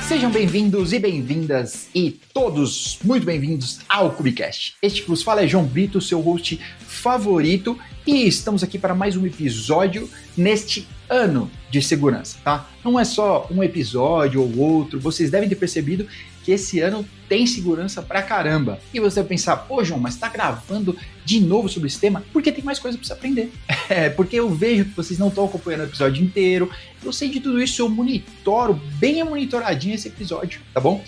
Sejam bem-vindos e bem-vindas e todos muito bem-vindos ao Cubicast. Este que vos fala é João Brito, seu host favorito, e estamos aqui para mais um episódio neste ano de segurança, tá? Não é só um episódio ou outro, vocês devem ter percebido que esse ano tem segurança pra caramba. E você vai pensar, pô João, mas tá gravando de novo sobre esse tema? Porque tem mais coisa pra você aprender. Porque eu vejo que vocês não estão acompanhando o episódio inteiro, eu sei de tudo isso, eu monitoro bem monitoradinho esse episódio, tá bom?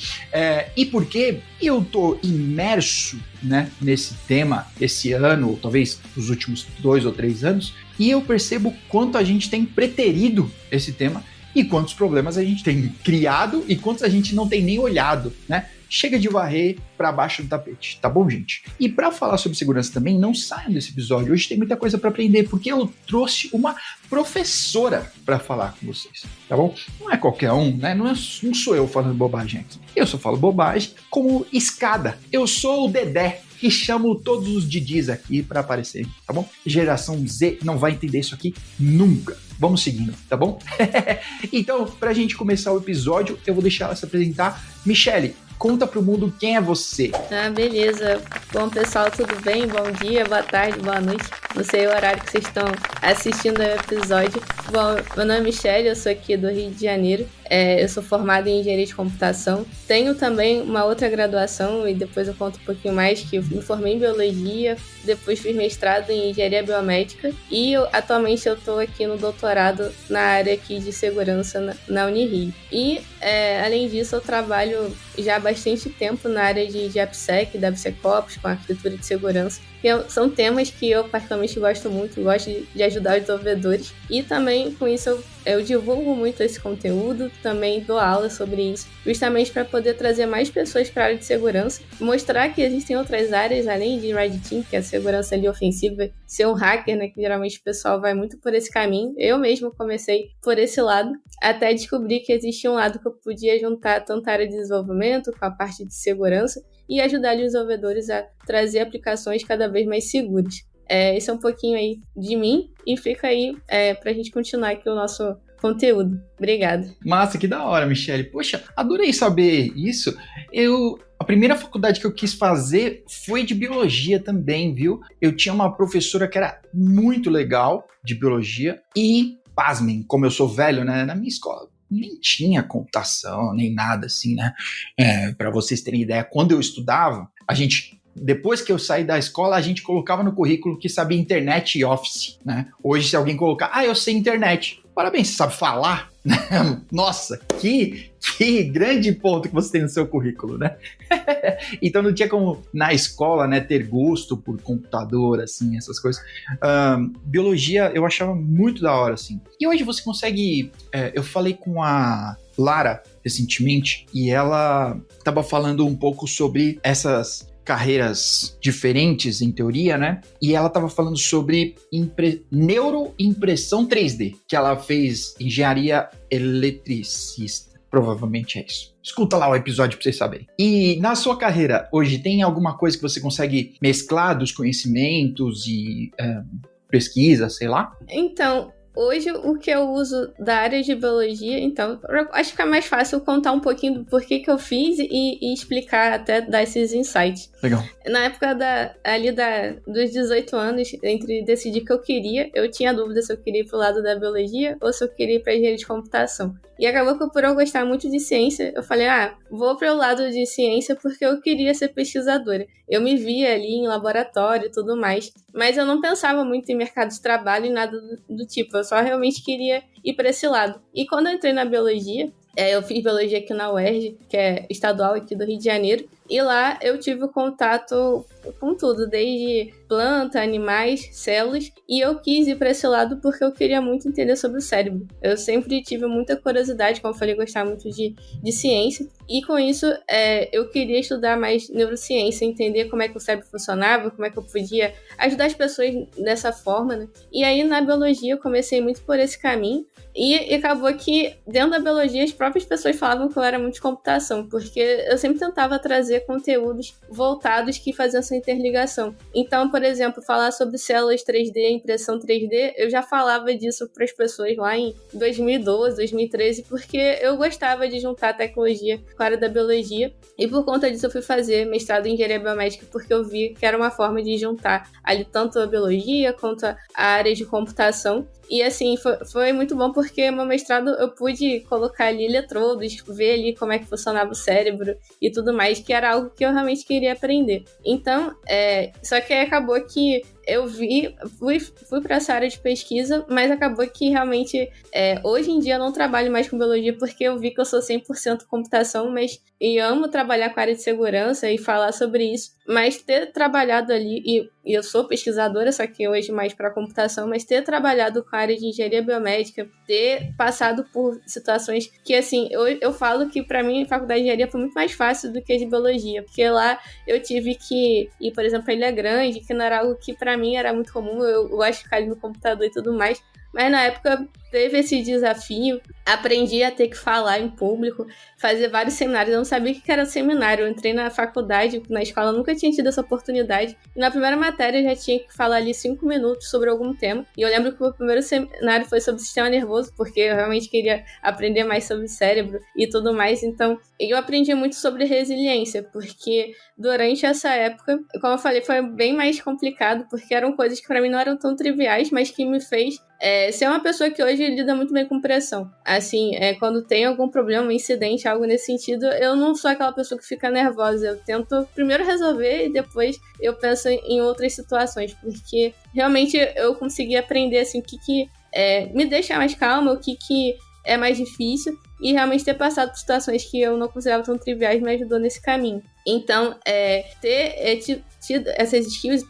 E porque eu tô imerso, né, nesse tema esse ano, ou talvez os últimos 2 ou 3 anos, e eu percebo quanto a gente tem preterido esse tema e quantos problemas a gente tem criado e quantos a gente não tem nem olhado, né? Chega de varrer para baixo do tapete, tá bom, gente? E para falar sobre segurança também, não saiam desse episódio. Hoje tem muita coisa para aprender, porque eu trouxe uma professora para falar com vocês, tá bom? Não é qualquer um, né? Não sou eu falando bobagem aqui. Eu só falo bobagem como escada. Eu sou o Dedé, que chamo todos os Didis aqui para aparecer, tá bom? Geração Z não vai entender isso aqui nunca. Vamos seguindo, tá bom? Então, pra gente começar o episódio, eu vou deixar ela se apresentar. Michele, conta pro mundo quem é você. Beleza. Bom, pessoal, tudo bem? Bom dia, boa tarde, boa noite. Não sei o horário que vocês estão assistindo o episódio. Bom, meu nome é Michele, eu sou aqui do Rio de Janeiro. Eu sou formada em Engenharia de Computação. Tenho também uma outra graduação, e depois eu conto um pouquinho mais, que eu me formei em Biologia, depois fiz mestrado em Engenharia Biomédica, e atualmente eu estou aqui no doutorado na área aqui de segurança na Unirio. E, além disso, eu trabalho já há bastante tempo na área de AppSec, DevSecOps, com arquitetura de segurança, que são temas que eu particularmente gosto muito, gosto de ajudar os desenvolvedores, e também com isso eu divulgo muito esse conteúdo, também dou aula sobre isso, justamente para poder trazer mais pessoas para a área de segurança, mostrar que existem outras áreas além de Red Team, que é a segurança ali ofensiva, ser um hacker, né, que geralmente o pessoal vai muito por esse caminho. Eu mesmo comecei por esse lado, até descobrir que existia um lado que eu podia juntar tanto a área de desenvolvimento com a parte de segurança e ajudar os desenvolvedores a trazer aplicações cada vez mais seguras. Esse é um pouquinho aí de mim, e fica aí pra gente continuar aqui o nosso conteúdo. Obrigada. Massa, que da hora, Michele. Poxa, adorei saber isso. A primeira faculdade que eu quis fazer foi de biologia também, viu? Eu tinha uma professora que era muito legal de biologia e, pasmem, como eu sou velho, né, na minha escola nem tinha computação, nem nada assim, né? Para vocês terem ideia, quando eu estudava, depois que eu saí da escola, a gente colocava no currículo que sabia internet e Office, né? Hoje, se alguém colocar, eu sei internet. Parabéns, você sabe falar? Nossa, que grande ponto que você tem no seu currículo, né? Então não tinha como, na escola, né, ter gosto por computador, assim, essas coisas. Biologia eu achava muito da hora, assim. E hoje você consegue... eu falei com a Lara recentemente, e ela estava falando um pouco sobre essas carreiras diferentes, em teoria, né? E ela estava falando sobre neuroimpressão 3D, que ela fez engenharia eletricista. Provavelmente é isso. Escuta lá o episódio para vocês saberem. E na sua carreira, hoje, tem alguma coisa que você consegue mesclar dos conhecimentos e pesquisa, sei lá? Então, hoje, o que eu uso da área de biologia, então, acho que fica mais fácil contar um pouquinho do porquê que eu fiz e explicar, até dar esses insights. Legal. Na época dos 18 anos, entre decidir que eu queria, eu tinha dúvida se eu queria ir pro lado da biologia ou se eu queria ir pra engenharia de computação. E acabou que por eu gostar muito de ciência, eu falei, vou pro lado de ciência porque eu queria ser pesquisadora. Eu me via ali em laboratório e tudo mais, mas eu não pensava muito em mercado de trabalho e nada do tipo, eu só realmente queria ir para esse lado. E quando eu entrei na biologia, eu fiz biologia aqui na UERJ, que é estadual aqui do Rio de Janeiro, e lá eu tive contato com tudo, desde planta, animais, células, e eu quis ir para esse lado porque eu queria muito entender sobre o cérebro. Eu sempre tive muita curiosidade, como eu falei, gostar muito de ciência, e com isso eu queria estudar mais neurociência, entender como é que o cérebro funcionava, como é que eu podia ajudar as pessoas dessa forma, né? E aí na biologia eu comecei muito por esse caminho, e acabou que dentro da biologia as próprias pessoas falavam que eu era muito de computação, porque eu sempre tentava trazer fazer conteúdos voltados que faziam essa interligação. Então, por exemplo, falar sobre células 3D, impressão 3D, eu já falava disso para as pessoas lá em 2012, 2013, porque eu gostava de juntar a tecnologia com a área da biologia, e por conta disso eu fui fazer mestrado em engenharia biomédica, porque eu vi que era uma forma de juntar ali tanto a biologia quanto a área de computação. E assim, foi muito bom porque meu mestrado eu pude colocar ali eletrodos, ver ali como é que funcionava o cérebro e tudo mais, que era algo que eu realmente queria aprender. Então, só que aí acabou que eu fui para essa área de pesquisa, mas acabou que realmente hoje em dia eu não trabalho mais com biologia porque eu vi que eu sou 100% computação, e amo trabalhar com a área de segurança e falar sobre isso, mas ter trabalhado ali, e eu sou pesquisadora, só que hoje mais para computação, mas ter trabalhado com a área de engenharia biomédica, ter passado por situações que, assim, eu falo que para mim a faculdade de engenharia foi muito mais fácil do que a de biologia, porque lá eu tive que ir, por exemplo, a Ilha Grande, que não era algo que para mim era muito comum, eu gosto de ficar ali no computador e tudo mais, mas na época teve esse desafio, aprendi a ter que falar em público, fazer vários seminários. Eu não sabia o que era seminário, eu entrei na faculdade, na escola, eu nunca tinha tido essa oportunidade. E na primeira matéria eu já tinha que falar ali 5 minutos sobre algum tema. E eu lembro que o primeiro seminário foi sobre o sistema nervoso, porque eu realmente queria aprender mais sobre o cérebro e tudo mais. Então, eu aprendi muito sobre resiliência, porque durante essa época, como eu falei, foi bem mais complicado, porque eram coisas que para mim não eram tão triviais, mas que me fez ser uma pessoa que hoje lida muito bem com pressão. Assim, quando tem algum problema, um incidente, algo nesse sentido, eu não sou aquela pessoa que fica nervosa. Eu tento primeiro resolver e depois eu penso em outras situações, porque realmente eu consegui aprender assim, o que me deixa mais calma, o que é mais difícil, e realmente ter passado por situações que eu não considerava tão triviais me ajudou nesse caminho. Então, ter tido essas skills,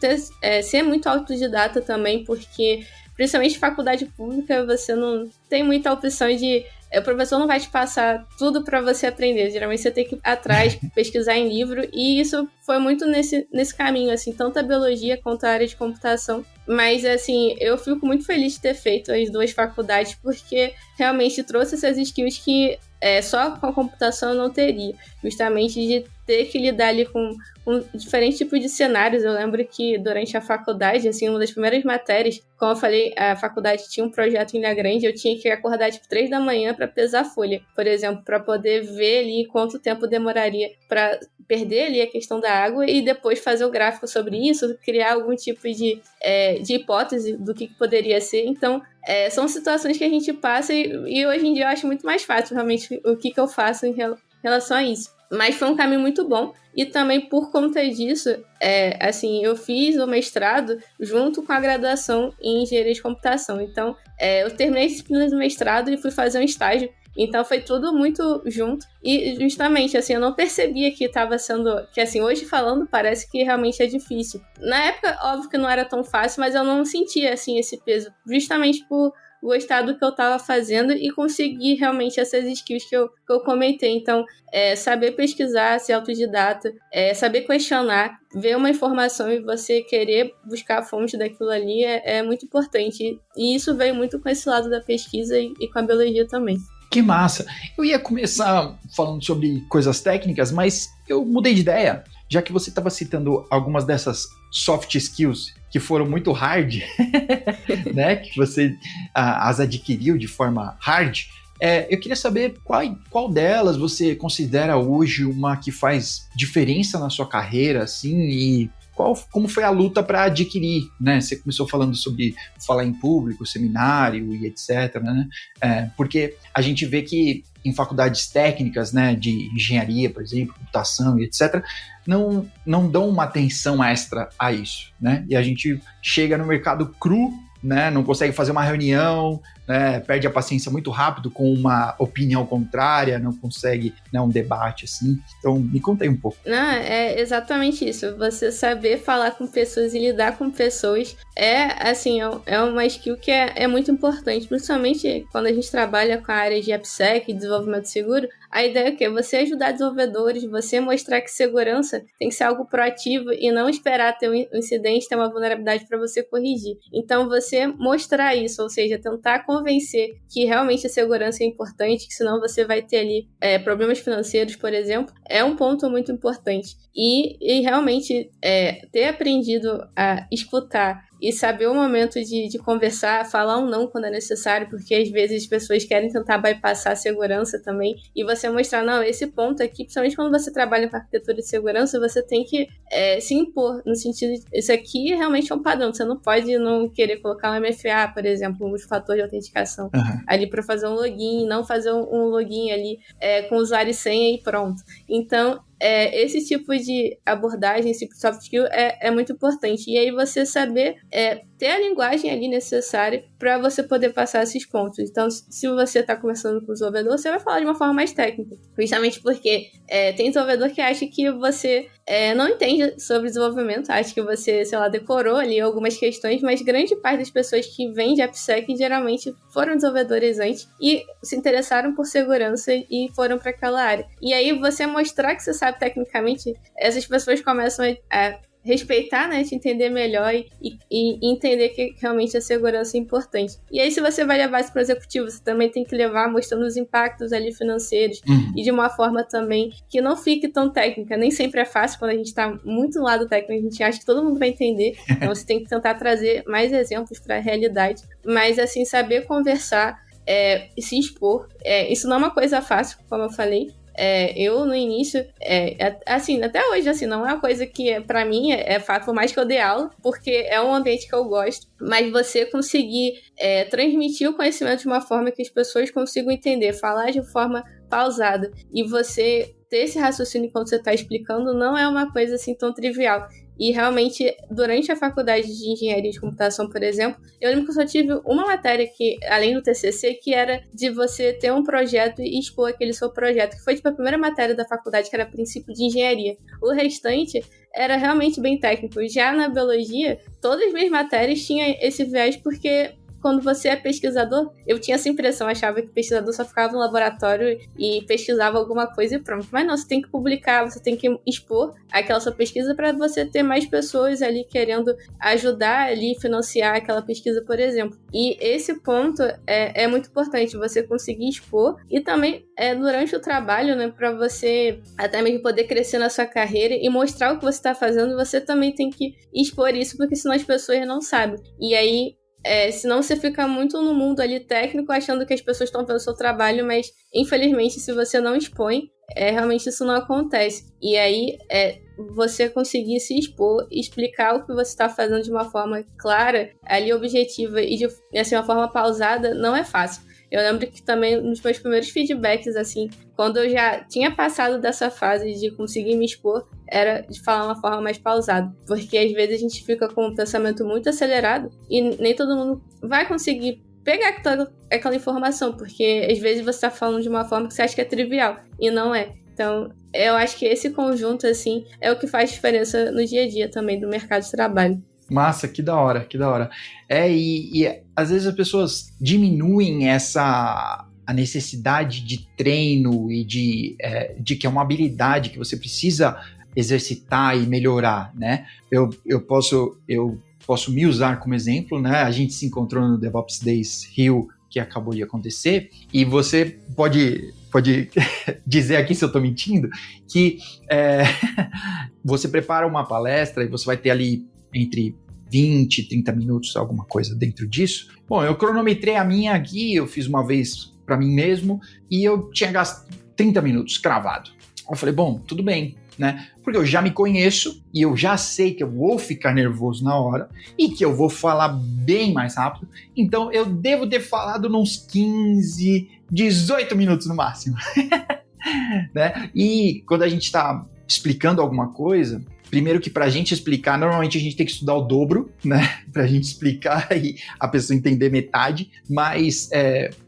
ser muito autodidata também, porque principalmente faculdade pública, você não tem muita opção de... O professor não vai te passar tudo para você aprender. Geralmente você tem que ir atrás, pesquisar em livro, e isso foi muito nesse caminho, assim, tanto a biologia quanto a área de computação. Mas, assim, eu fico muito feliz de ter feito as duas faculdades, porque realmente trouxe essas skills que só com a computação eu não teria. Justamente de ter que lidar ali com diferentes tipos de cenários. Eu lembro que durante a faculdade, assim, uma das primeiras matérias, como eu falei, a faculdade tinha um projeto em Ilha Grande, eu tinha que acordar tipo 3 da manhã para pesar folha, por exemplo, para poder ver ali quanto tempo demoraria para perder ali a questão da água e depois fazer o gráfico sobre isso, criar algum tipo de hipótese do que poderia ser. Então, são situações que a gente passa e hoje em dia eu acho muito mais fácil realmente o que eu faço em relação a isso. Mas foi um caminho muito bom. E também por conta disso, assim, eu fiz o mestrado junto com a graduação em engenharia de computação. Então, eu terminei as disciplinas do mestrado e fui fazer um estágio. Então, foi tudo muito junto. E justamente, assim, eu não percebia que estava sendo... Que, assim, hoje falando, parece que realmente é difícil. Na época, óbvio que não era tão fácil, mas eu não sentia, assim, esse peso. Justamente por gostar do que eu estava fazendo e conseguir realmente essas skills que eu comentei. Então, saber pesquisar, ser autodidata, saber questionar, ver uma informação e você querer buscar a fonte daquilo ali é muito importante. E isso veio muito com esse lado da pesquisa e com a biologia também. Que massa! Eu ia começar falando sobre coisas técnicas, mas eu mudei de ideia, já que você estava citando algumas dessas soft skills que foram muito hard, né, que você as adquiriu de forma hard. Eu queria saber qual delas você considera hoje uma que faz diferença na sua carreira, assim, e como foi a luta para adquirir, né? Você começou falando sobre falar em público, seminário e etc, né? Porque a gente vê que em faculdades técnicas, né, de engenharia, por exemplo, computação e etc, não dão uma atenção extra a isso, né? E a gente chega no mercado cru, né? Não consegue fazer uma reunião, né? Perde a paciência muito rápido com uma opinião contrária, não consegue, né, um debate assim. Então, me conta aí um pouco. Não, é exatamente isso. Você saber falar com pessoas e lidar com pessoas assim, é uma skill que é muito importante, principalmente quando a gente trabalha com a área de AppSec, desenvolvimento seguro. A ideia é o quê? Você ajudar desenvolvedores, você mostrar que segurança tem que ser algo proativo e não esperar ter um incidente, ter uma vulnerabilidade para você corrigir. Então, você mostrar isso, ou seja, tentar convencer convencer que realmente a segurança é importante, que senão você vai ter ali problemas financeiros, por exemplo, é um ponto muito importante. E realmente ter aprendido a escutar e saber o momento de conversar, falar um não quando é necessário, porque às vezes as pessoas querem tentar bypassar a segurança também, e você mostrar, não, esse ponto aqui, principalmente quando você trabalha com arquitetura de segurança, você tem que se impor, no sentido de, isso aqui realmente é um padrão, você não pode não querer colocar um MFA, por exemplo, um fator de autenticação, ali para fazer um login, não fazer um login ali com usuário e senha e pronto. Então, esse tipo de abordagem, esse tipo de soft skill é muito importante. E aí você saber ter a linguagem ali necessária para você poder passar esses pontos. Então, se você está conversando com o desenvolvedor, você vai falar de uma forma mais técnica. Justamente porque tem desenvolvedor que acha que você não entende sobre desenvolvimento, acha que você, sei lá, decorou ali algumas questões, mas grande parte das pessoas que vêm de AppSec geralmente foram desenvolvedores antes e se interessaram por segurança e foram para aquela área. E aí você mostrar que você sabe tecnicamente, essas pessoas começam a respeitar, né, te entender melhor e entender que realmente a segurança é importante. E aí, se você vai levar isso para o executivo, você também tem que levar mostrando os impactos ali financeiros e de uma forma também que não fique tão técnica. Nem sempre é fácil quando a gente está muito no lado técnico, a gente acha que todo mundo vai entender, então você tem que tentar trazer mais exemplos para a realidade, mas assim, saber conversar e se expor, isso não é uma coisa fácil, como eu falei. Eu no início, assim, até hoje, assim, não é uma coisa que pra mim é fato, por mais que eu dê aula, porque é um ambiente que eu gosto, mas você conseguir transmitir o conhecimento de uma forma que as pessoas consigam entender, falar de forma pausada, e você ter esse raciocínio enquanto você está explicando não é uma coisa assim tão trivial. E realmente, durante a faculdade de engenharia de computação, por exemplo, eu lembro que eu só tive uma matéria que, além do TCC, que era de você ter um projeto e expor aquele seu projeto, que foi tipo a primeira matéria da faculdade, que era princípio de engenharia. O restante era realmente bem técnico. Já na biologia, todas as minhas matérias tinham esse viés, porque quando você é pesquisador, eu tinha essa impressão, achava que o pesquisador só ficava no laboratório e pesquisava alguma coisa e pronto. Mas não, você tem que publicar, você tem que expor aquela sua pesquisa para você ter mais pessoas ali querendo ajudar ali, financiar aquela pesquisa, por exemplo. E esse ponto é muito importante, você conseguir expor e também durante o trabalho, né, para você até mesmo poder crescer na sua carreira e mostrar o que você está fazendo, você também tem que expor isso, porque senão as pessoas não sabem. E aí, senão você fica muito no mundo ali técnico, achando que as pessoas estão vendo o seu trabalho, mas infelizmente se você não expõe, realmente isso não acontece. E aí você conseguir se expor, explicar o que você está fazendo de uma forma clara, ali objetiva e de assim, uma forma pausada, não é fácil. Eu lembro que também nos meus primeiros feedbacks, assim, quando eu já tinha passado dessa fase de conseguir me expor, era de falar uma forma mais pausada. Porque às vezes a gente fica com um pensamento muito acelerado e nem todo mundo vai conseguir pegar aquela informação, porque às vezes você está falando de uma forma que você acha que é trivial, e não é. Então, eu acho que esse conjunto, assim, é o que faz diferença no dia a dia também do mercado de trabalho. Massa, que da hora, que da hora. E às vezes as pessoas diminuem a necessidade de treino e de que é uma habilidade que você precisa exercitar e melhorar, né? Eu posso me usar como exemplo, né? A gente se encontrou no DevOps Days Rio, que acabou de acontecer, e você pode dizer aqui se eu estou mentindo, que você prepara uma palestra e você vai ter ali entre 20, 30 minutos, alguma coisa dentro disso. Bom, eu cronometrei a minha aqui, eu fiz uma vez para mim mesmo, e eu tinha gasto 30 minutos cravado. Eu falei, bom, tudo bem, né? Porque eu já me conheço e eu já sei que eu vou ficar nervoso na hora e que eu vou falar bem mais rápido. Então eu devo ter falado uns 15, 18 minutos no máximo. Né? E quando a gente está explicando alguma coisa, primeiro que pra gente explicar, normalmente a gente tem que estudar o dobro, né? Pra gente explicar e a pessoa entender metade, mas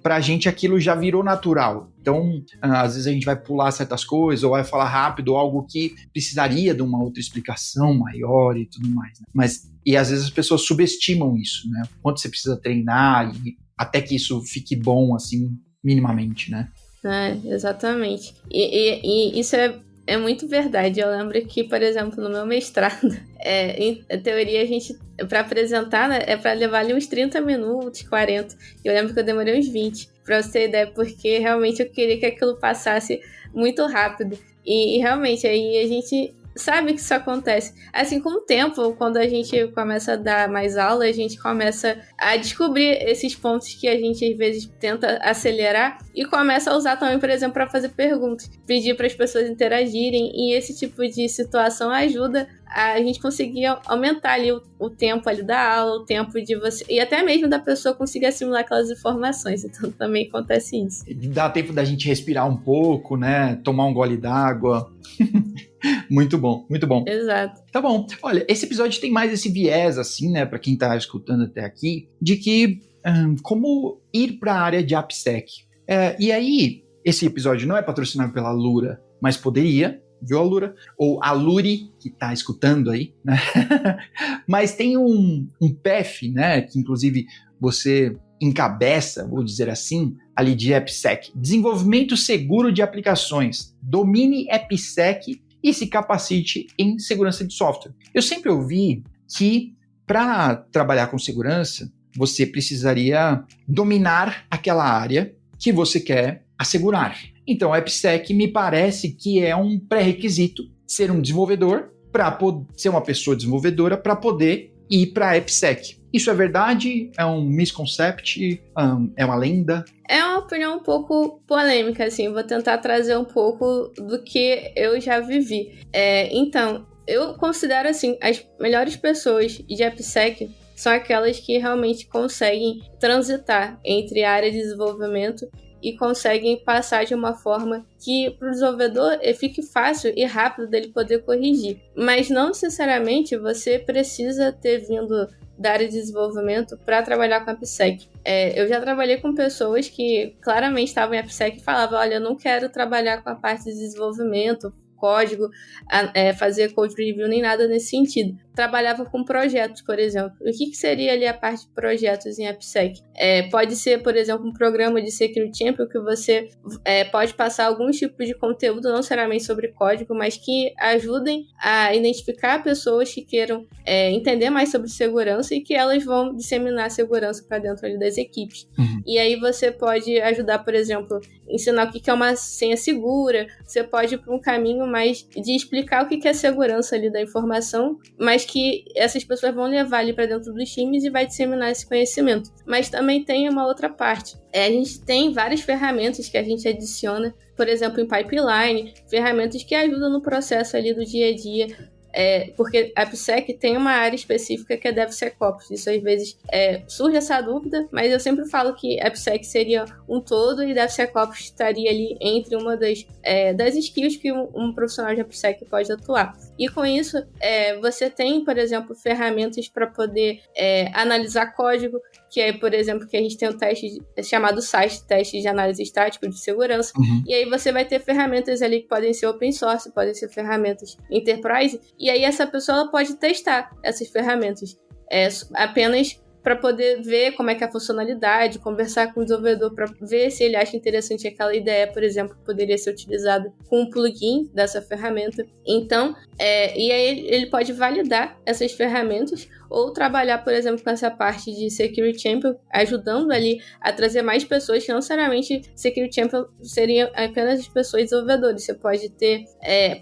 pra gente aquilo já virou natural. Então, às vezes a gente vai pular certas coisas ou vai falar rápido algo que precisaria de uma outra explicação maior e tudo mais, né? E às vezes as pessoas subestimam isso, né? Quanto você precisa treinar e até que isso fique bom, assim, minimamente, né? Exatamente. E isso é É muito verdade. Eu lembro que, por exemplo, no meu mestrado, em teoria, a gente, para apresentar, né, é para levar ali uns 30 minutos, 40. Eu lembro que eu demorei uns 20, para você ter ideia, porque realmente eu queria que aquilo passasse muito rápido. E realmente, aí a gente sabe que isso acontece. Assim, com o tempo, quando a gente começa a dar mais aula, a gente começa a descobrir esses pontos que a gente, às vezes, tenta acelerar e começa a usar também, por exemplo, para fazer perguntas, pedir para as pessoas interagirem, e esse tipo de situação ajuda a gente conseguir aumentar ali o tempo ali da aula, o tempo de você, e até mesmo da pessoa conseguir assimilar aquelas informações. Então também acontece isso. Dá tempo da gente respirar um pouco, né? Tomar um gole d'água. Muito bom, muito bom. Exato. Tá bom. Olha, esse episódio tem mais esse viés, assim, né, pra quem tá escutando até aqui, de que como ir pra área de AppSec. E aí, esse episódio não é patrocinado pela Lura, mas poderia, viu, Alura? Ou a Luri, que tá escutando aí, né? Mas tem um PEF, né, que inclusive você encabeça, vou dizer assim, ali de AppSec. Desenvolvimento seguro de aplicações. Domine AppSec e se capacite em segurança de software. Eu sempre ouvi que para trabalhar com segurança, você precisaria dominar aquela área que você quer assegurar. Então, a AppSec me parece que é um pré-requisito ser um desenvolvedor, ser uma pessoa desenvolvedora para poder ir para a AppSec. Isso é verdade? É um misconcept? É uma lenda? É uma opinião um pouco polêmica, assim. Vou tentar trazer um pouco do que eu já vivi. Então, eu considero, assim, as melhores pessoas de AppSec são aquelas que realmente conseguem transitar entre a área de desenvolvimento e conseguem passar de uma forma que para o desenvolvedor fique fácil e rápido dele poder corrigir. Mas não necessariamente você precisa ter vindo da área de desenvolvimento para trabalhar com a AppSec. Eu já trabalhei com pessoas que claramente estavam em AppSec e falavam: olha, eu não quero trabalhar com a parte de desenvolvimento, código, fazer code review, nem nada nesse sentido. Trabalhava com projetos, por exemplo. O que seria ali a parte de projetos em AppSec? Pode ser, por exemplo, um programa de Security Champion que você pode passar alguns tipos de conteúdo, não necessariamente sobre código, mas que ajudem a identificar pessoas que queiram entender mais sobre segurança e que elas vão disseminar segurança para dentro ali das equipes. Uhum. E aí você pode ajudar, por exemplo, ensinar o que é uma senha segura, você pode ir para um caminho mais de explicar o que é segurança ali da informação, mas que essas pessoas vão levar ali para dentro dos times e vai disseminar esse conhecimento. Mas também tem uma outra parte. A gente tem várias ferramentas que a gente adiciona, por exemplo, em pipeline, ferramentas que ajudam no processo ali do dia a dia, porque a AppSec tem uma área específica que é DevSecOps. Isso às vezes surge essa dúvida, mas eu sempre falo que a AppSec seria um todo e DevSecOps estaria ali entre uma das skills que um profissional de AppSec pode atuar. E com isso, você tem, por exemplo, ferramentas para poder analisar código, que é, por exemplo, que a gente tem um teste chamado SAST, teste de análise estática de segurança. Uhum. E aí você vai ter ferramentas ali que podem ser open source, podem ser ferramentas enterprise, e aí essa pessoa ela pode testar essas ferramentas apenas para poder ver como é que é a funcionalidade, conversar com o desenvolvedor para ver se ele acha interessante aquela ideia, por exemplo, que poderia ser utilizada com um plugin dessa ferramenta. Então, e aí ele pode validar essas ferramentas ou trabalhar, por exemplo, com essa parte de Security Champion, ajudando ali a trazer mais pessoas, que não necessariamente Security Champion seriam apenas as pessoas desenvolvedores. Você pode ter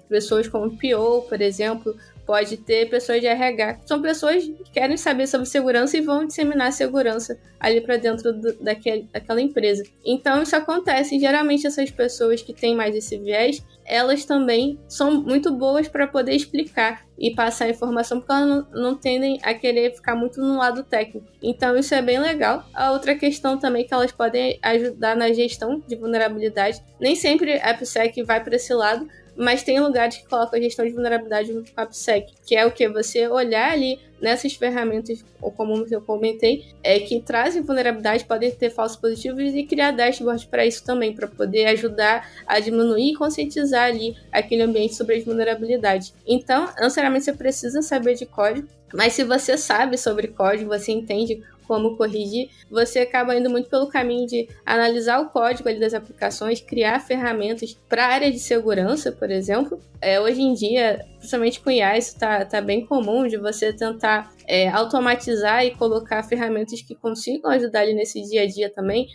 pessoas como PO, por exemplo, pode ter pessoas de RH, que são pessoas que querem saber sobre segurança e vão disseminar segurança ali para dentro daquela empresa. Então isso acontece, e geralmente essas pessoas que têm mais esse viés, elas também são muito boas para poder explicar e passar informação, porque elas não tendem a querer ficar muito no lado técnico. Então isso é bem legal. A outra questão também é que elas podem ajudar na gestão de vulnerabilidade. Nem sempre a AppSec vai para esse lado, mas tem lugares que colocam a gestão de vulnerabilidade junto com a AppSec, que é o que? Você olhar ali nessas ferramentas, ou como eu comentei, que trazem vulnerabilidade, podem ter falsos positivos, e criar dashboards para isso também, para poder ajudar a diminuir e conscientizar ali aquele ambiente sobre as vulnerabilidades. Então, não necessariamente você precisa saber de código, mas se você sabe sobre código, você entende como corrigir, você acaba indo muito pelo caminho de analisar o código ali das aplicações, criar ferramentas para a área de segurança, por exemplo. Hoje em dia, principalmente com IA, isso tá bem comum de você tentar automatizar e colocar ferramentas que consigam ajudar ali nesse dia a dia também.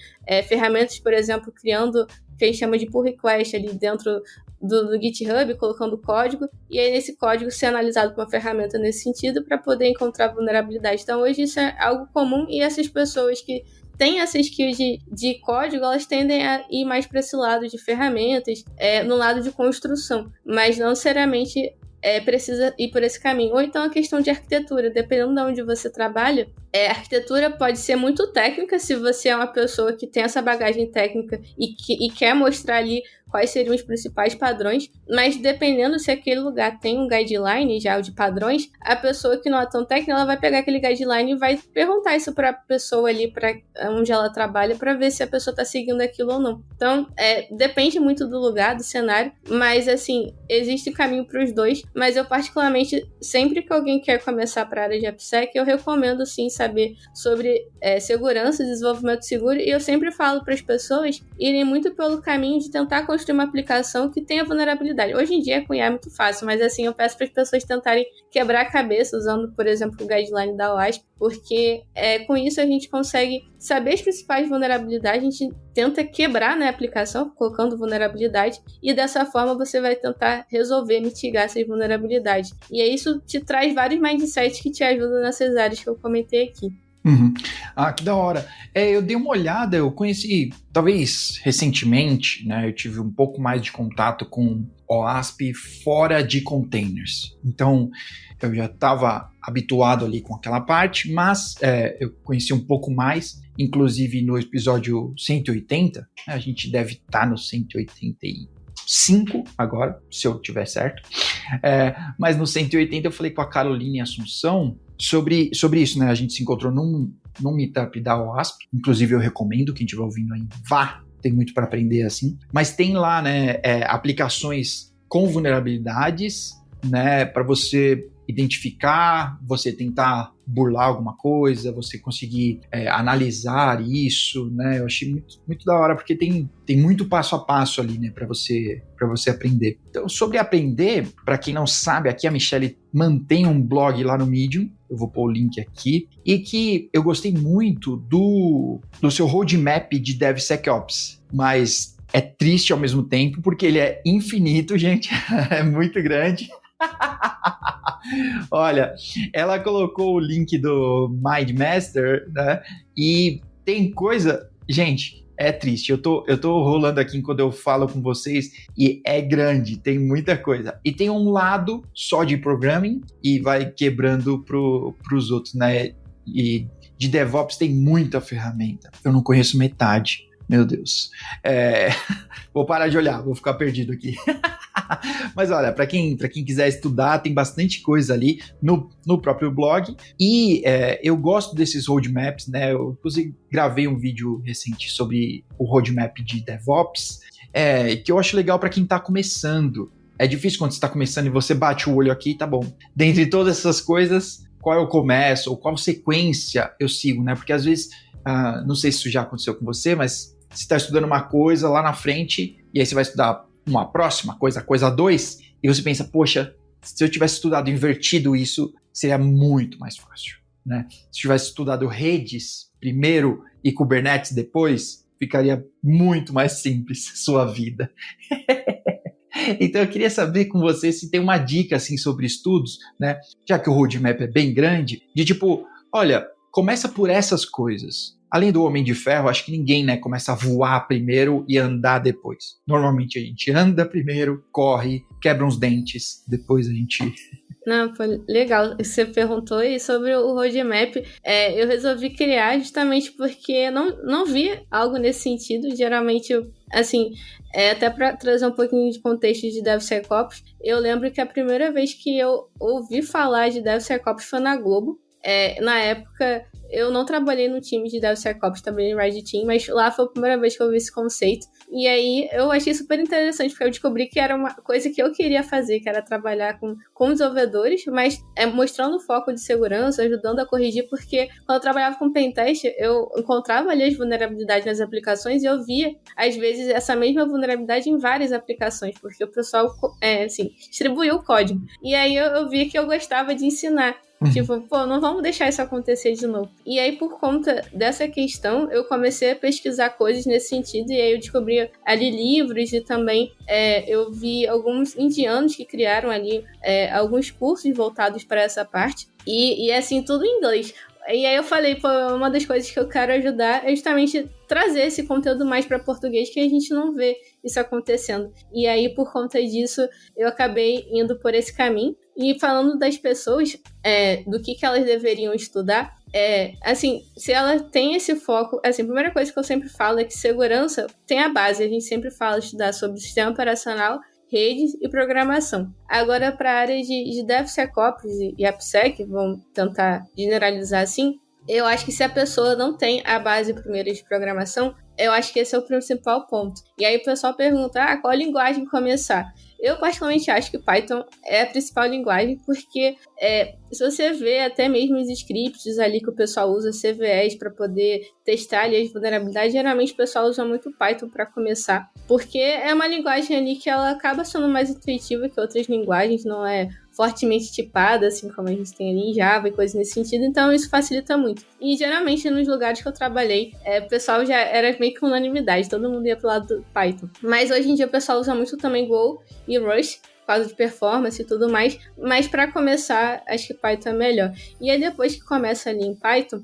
Ferramentas, por exemplo, criando o que a gente chama de pull request ali dentro do GitHub, colocando código, e aí nesse código ser analisado por uma ferramenta nesse sentido para poder encontrar vulnerabilidade. Então hoje isso é algo comum e essas pessoas que têm essa skill de código, elas tendem a ir mais para esse lado de ferramentas, no lado de construção, mas não necessariamente precisa ir por esse caminho. Ou então a questão de arquitetura, dependendo de onde você trabalha, a arquitetura pode ser muito técnica, se você é uma pessoa que tem essa bagagem técnica e quer mostrar ali quais seriam os principais padrões, mas dependendo se aquele lugar tem um guideline já de padrões, a pessoa que não é tão técnica, ela vai pegar aquele guideline e vai perguntar isso para a pessoa ali, para onde ela trabalha, para ver se a pessoa está seguindo aquilo ou não. Então, depende muito do lugar, do cenário, mas assim, existe caminho para os dois, mas eu particularmente, sempre que alguém quer começar para a área de AppSec, eu recomendo sim saber sobre segurança, desenvolvimento seguro, e eu sempre falo para as pessoas irem muito pelo caminho de tentar construir uma aplicação que tenha vulnerabilidade. Hoje em dia com IA é muito fácil, mas assim, eu peço para as pessoas tentarem quebrar a cabeça usando, por exemplo, o guideline da OWASP, porque com isso a gente consegue saber as principais vulnerabilidades, a gente tenta quebrar, né, a aplicação, colocando vulnerabilidade, e dessa forma você vai tentar resolver, mitigar essas vulnerabilidades. E aí isso te traz vários mindsets que te ajudam nessas áreas que eu comentei aqui. Uhum. Ah, que da hora. Eu dei uma olhada, eu conheci, talvez recentemente, né, eu tive um pouco mais de contato com OWASP fora de containers. Então, eu já estava habituado ali com aquela parte, mas eu conheci um pouco mais, inclusive no episódio 180, né, a gente deve estar no 185 agora, se eu tiver certo. Mas no 180 eu falei com a Caroline Assunção sobre isso, né? A gente se encontrou num meetup da OWASP, inclusive eu recomendo, quem estiver ouvindo aí, vá, tem muito para aprender assim, mas tem lá, né, aplicações com vulnerabilidades, né, para você identificar, você tentar burlar alguma coisa, você conseguir analisar isso, né? Eu achei muito, muito da hora, porque tem muito passo a passo ali, né, para você aprender. Então, sobre aprender, para quem não sabe, aqui a Michelle mantém um blog lá no Medium, eu vou pôr o link aqui, e que eu gostei muito do seu roadmap de DevSecOps, mas é triste ao mesmo tempo, porque ele é infinito, gente, é muito grande. Olha, ela colocou o link do MindMaster, né? E tem coisa, gente, é triste. Eu tô rolando aqui enquanto eu falo com vocês e é grande, tem muita coisa. E tem um lado só de programming e vai quebrando pros outros, né? E de DevOps tem muita ferramenta. Eu não conheço metade. Meu Deus. Vou parar de olhar, vou ficar perdido aqui. Mas olha, para quem quiser estudar, tem bastante coisa ali no próprio blog. E eu gosto desses roadmaps, né? Eu inclusive gravei um vídeo recente sobre o roadmap de DevOps, que eu acho legal para quem está começando. É difícil quando você está começando e você bate o olho aqui, tá bom. Dentre todas essas coisas, qual eu começo ou qual sequência eu sigo, né? Porque às vezes, não sei se isso já aconteceu com você, mas você está estudando uma coisa lá na frente e aí você vai estudar uma próxima coisa 2, e você pensa, poxa, se eu tivesse estudado invertido isso, seria muito mais fácil, né? Se eu tivesse estudado redes primeiro e Kubernetes depois, ficaria muito mais simples sua vida. Então eu queria saber com você se tem uma dica assim sobre estudos, né? Já que o roadmap é bem grande, de tipo, olha, começa por essas coisas. Além do Homem de Ferro, acho que ninguém, né, começa a voar primeiro e andar depois. Normalmente a gente anda primeiro, corre, quebra uns dentes, depois a gente... Não, foi legal. Você perguntou aí sobre o roadmap. Eu resolvi criar justamente porque não vi algo nesse sentido. Geralmente, assim, até para trazer um pouquinho de contexto de DevSecOps, eu lembro que a primeira vez que eu ouvi falar de DevSecOps foi na Globo. na época, eu não trabalhei no time de DevSecOps, trabalhei no Red Team, mas lá foi a primeira vez que eu vi esse conceito. E aí eu achei super interessante, porque eu descobri que era uma coisa que eu queria fazer, que era trabalhar com desenvolvedores, mas mostrando o foco de segurança, ajudando a corrigir, porque quando eu trabalhava com pentest, eu encontrava ali as vulnerabilidades nas aplicações e eu via, às vezes, essa mesma vulnerabilidade em várias aplicações, porque o pessoal, distribuiu o código. E aí eu via que eu gostava de ensinar. Tipo, não vamos deixar isso acontecer de novo. E aí, por conta dessa questão, eu comecei a pesquisar coisas nesse sentido, e aí eu descobri ali livros e também eu vi alguns indianos que criaram ali alguns cursos voltados para essa parte, e assim, tudo em inglês. E aí eu falei, uma das coisas que eu quero ajudar é justamente trazer esse conteúdo mais para português, que a gente não vê isso acontecendo. E aí, por conta disso, eu acabei indo por esse caminho. E falando das pessoas, do que elas deveriam estudar, assim, se ela tem esse foco, assim, a primeira coisa que eu sempre falo é que segurança tem a base. A gente sempre fala estudar sobre sistema operacional, redes e programação. Agora, para a área de DevSecOps e AppSec, vamos tentar generalizar assim, eu acho que se a pessoa não tem a base primeira de programação, eu acho que esse é o principal ponto. E aí o pessoal pergunta, qual linguagem começar? Eu particularmente acho que Python é a principal linguagem, porque se você vê até mesmo os scripts ali que o pessoal usa, CVEs, para poder testar ali as vulnerabilidades, geralmente o pessoal usa muito Python para começar, porque é uma linguagem ali que ela acaba sendo mais intuitiva que outras linguagens, não é fortemente tipada, assim como a gente tem ali em Java e coisas nesse sentido, então isso facilita muito. E geralmente nos lugares que eu trabalhei, o pessoal já era meio que unanimidade, todo mundo ia pro lado do Python. Mas hoje em dia o pessoal usa muito também Go e Rust, por causa de performance e tudo mais, mas para começar, acho que Python é melhor. E aí depois que começa ali em Python,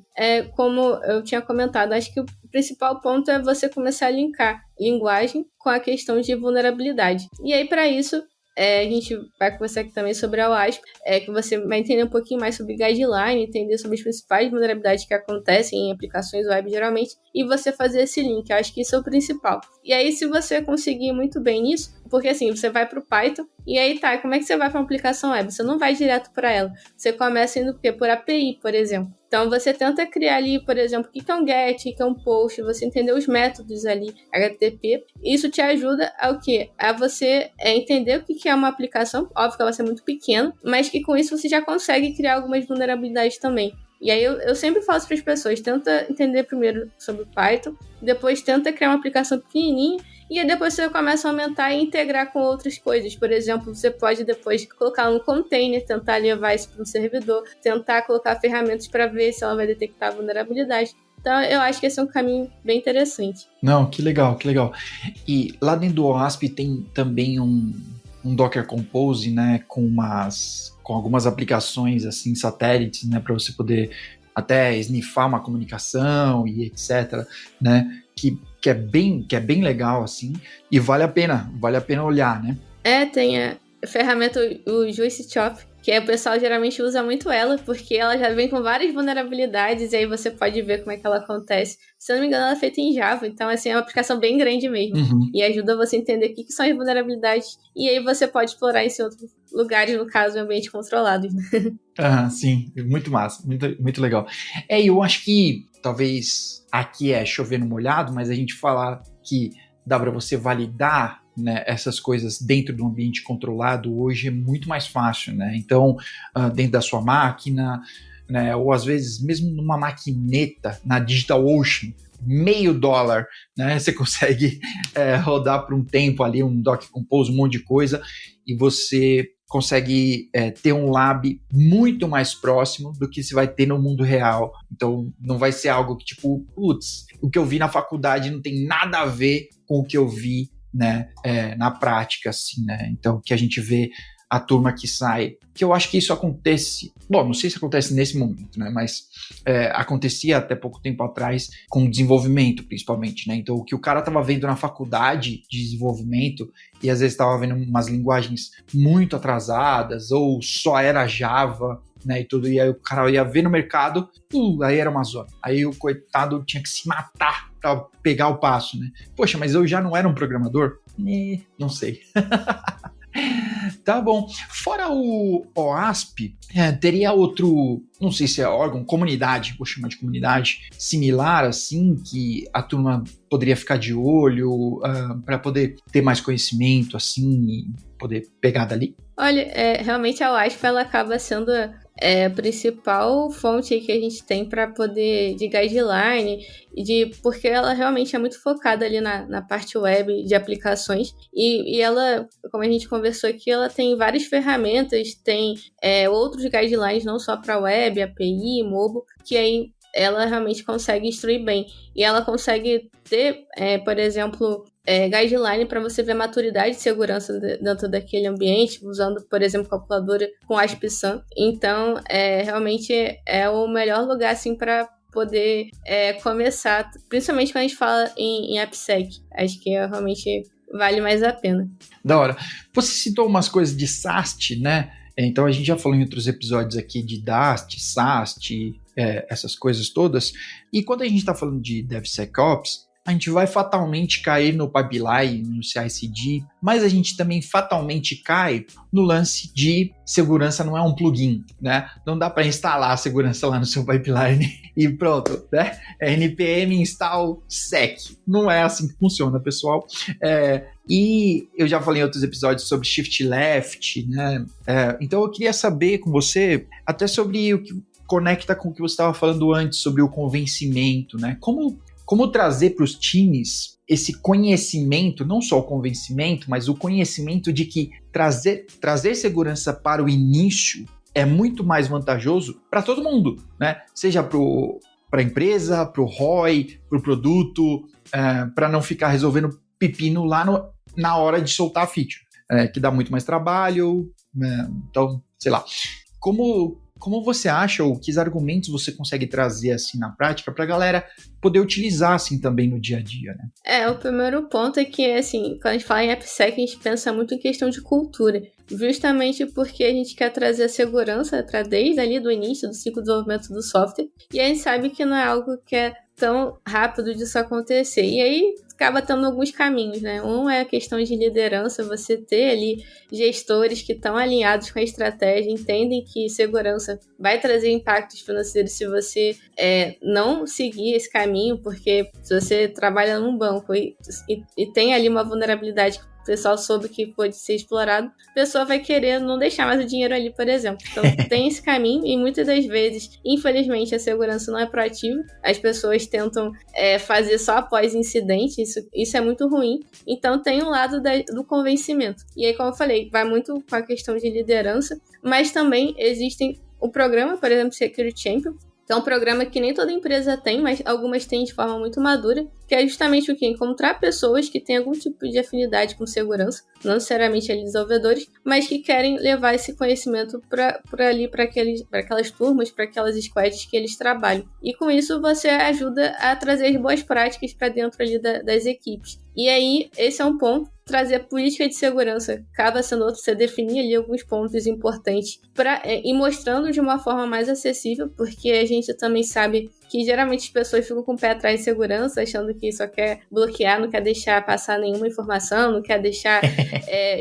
como eu tinha comentado, acho que o principal ponto é você começar a linkar linguagem com a questão de vulnerabilidade. E aí para isso, a gente vai conversar aqui também sobre a OWASP, que você vai entender um pouquinho mais sobre guideline, entender sobre as principais vulnerabilidades que acontecem em aplicações web geralmente, e você fazer esse link. Eu acho que isso é o principal. E aí, se você conseguir muito bem nisso, porque assim, você vai para o Python, e aí como é que você vai para uma aplicação web? Você não vai direto para ela. Você começa indo por API, por exemplo. Então, você tenta criar ali, por exemplo, o que é um GET, o que é um POST, você entender os métodos ali, HTTP. Isso te ajuda ao quê? A você entender o que é uma aplicação. Óbvio que ela vai ser muito pequena, mas que com isso você já consegue criar algumas vulnerabilidades também. E aí eu sempre falo para as pessoas, tenta entender primeiro sobre o Python, depois tenta criar uma aplicação pequenininha, e aí depois você começa a aumentar e integrar com outras coisas. Por exemplo, você pode depois colocar um container, tentar levar isso para um servidor, tentar colocar ferramentas para ver se ela vai detectar a vulnerabilidade. Então, eu acho que esse é um caminho bem interessante. Não, que legal, que legal. E lá dentro do OWASP tem também um Docker Compose, né, com algumas aplicações, assim, satélites, né, para você poder até snifar uma comunicação e etc, né, que é bem legal, assim, e vale a pena olhar, né? Tem a ferramenta, o Juice Chop, que o pessoal geralmente usa muito ela, porque ela já vem com várias vulnerabilidades, e aí você pode ver como é que ela acontece. Se eu não me engano, ela é feita em Java, então assim, é uma aplicação bem grande mesmo, e ajuda você a entender o que são as vulnerabilidades, e aí você pode explorar isso em outros lugares, no caso, em ambiente controlado. Sim, muito massa, muito, muito legal. Eu acho que talvez aqui é chover no molhado, mas a gente falar que dá para você validar, né, essas coisas dentro do ambiente controlado hoje é muito mais fácil, né? Então, dentro da sua máquina, né, ou às vezes mesmo numa maquineta, na DigitalOcean, $0,50, né? Você consegue rodar por um tempo ali um Docker Compose, um monte de coisa, e você consegue ter um lab muito mais próximo do que se vai ter no mundo real. Então, não vai ser algo que, tipo, putz, o que eu vi na faculdade não tem nada a ver com o que eu vi, né, na prática, assim, né? Então, que a gente vê a turma que sai, que eu acho que isso acontece, bom, não sei se acontece nesse momento, né, mas acontecia até pouco tempo atrás com desenvolvimento, principalmente, né, então o que o cara estava vendo na faculdade de desenvolvimento e às vezes estava vendo umas linguagens muito atrasadas ou só era Java, né, e tudo, e aí o cara ia ver no mercado, aí era uma zona, aí o coitado tinha que se matar para pegar o passo, né, poxa, mas eu já não era um programador? Não sei. Tá bom. Fora o OASP, teria outro, não sei se é órgão, comunidade, vou chamar de comunidade, similar assim, que a turma poderia ficar de olho para poder ter mais conhecimento assim e poder pegar dali? Olha, realmente a UASP ela acaba sendo a principal fonte que a gente tem para poder de guideline, porque ela realmente é muito focada ali na parte web de aplicações e ela, como a gente conversou aqui, ela tem várias ferramentas, tem outros guidelines não só para web, API, mobile, que aí ela realmente consegue instruir bem. E ela consegue ter, por exemplo, guideline para você ver a maturidade de segurança dentro daquele ambiente, usando, por exemplo, calculadora com ASP-SAM. Então, realmente é o melhor lugar assim, para poder começar, principalmente quando a gente fala em AppSec. Acho que realmente vale mais a pena. Da hora. Você citou umas coisas de SAST, né? Então a gente já falou em outros episódios aqui de DAST, SAST, essas coisas todas. E quando a gente está falando de DevSecOps, a gente vai fatalmente cair no pipeline, no CI/CD, mas a gente também fatalmente cai no lance de segurança não é um plugin, né? Não dá para instalar a segurança lá no seu pipeline e pronto, né? npm install sec. Não é assim que funciona, pessoal. E eu já falei em outros episódios sobre shift left, né? Então eu queria saber com você até sobre o que conecta com o que você estava falando antes, sobre o convencimento, né? Como trazer para os times esse conhecimento, não só o convencimento, mas o conhecimento de que trazer segurança para o início é muito mais vantajoso para todo mundo, né? Seja para a empresa, para o ROI, para o produto, para não ficar resolvendo pepino lá na hora de soltar a feature, que dá muito mais trabalho, então, sei lá. Como você acha, ou que argumentos você consegue trazer assim na prática para a galera poder utilizar assim também no dia a dia, né? O primeiro ponto é que, assim, quando a gente fala em AppSec, a gente pensa muito em questão de cultura, justamente porque a gente quer trazer a segurança desde ali do início do ciclo de desenvolvimento do software, e a gente sabe que não é algo que é tão rápido disso acontecer. E aí acaba tendo alguns caminhos, né? Um é a questão de liderança, você ter ali gestores que estão alinhados com a estratégia, entendem que segurança vai trazer impactos financeiros se você não seguir esse caminho, porque se você trabalha num banco e tem ali uma vulnerabilidade que o pessoal soube que pode ser explorado, a pessoa vai querer não deixar mais o dinheiro ali, por exemplo. Então, tem esse caminho e muitas das vezes, infelizmente, a segurança não é proativa. As pessoas tentam fazer só após incidente, isso é muito ruim. Então, tem um lado do convencimento. E aí, como eu falei, vai muito com a questão de liderança, mas também existem o programa, por exemplo, Security Champion, que é um programa que nem toda empresa tem, mas algumas têm de forma muito madura, que é justamente o que? Encontrar pessoas que têm algum tipo de afinidade com segurança, não necessariamente ali desenvolvedores, mas que querem levar esse conhecimento para aquelas turmas, para aquelas squads que eles trabalham. E com isso você ajuda a trazer as boas práticas para dentro ali das equipes. E aí, esse é um ponto. Trazer a política de segurança acaba sendo outro, você definir ali alguns pontos importantes e mostrando de uma forma mais acessível, porque a gente também sabe que geralmente as pessoas ficam com o pé atrás de segurança, achando que só quer bloquear, não quer deixar passar nenhuma informação, não quer deixar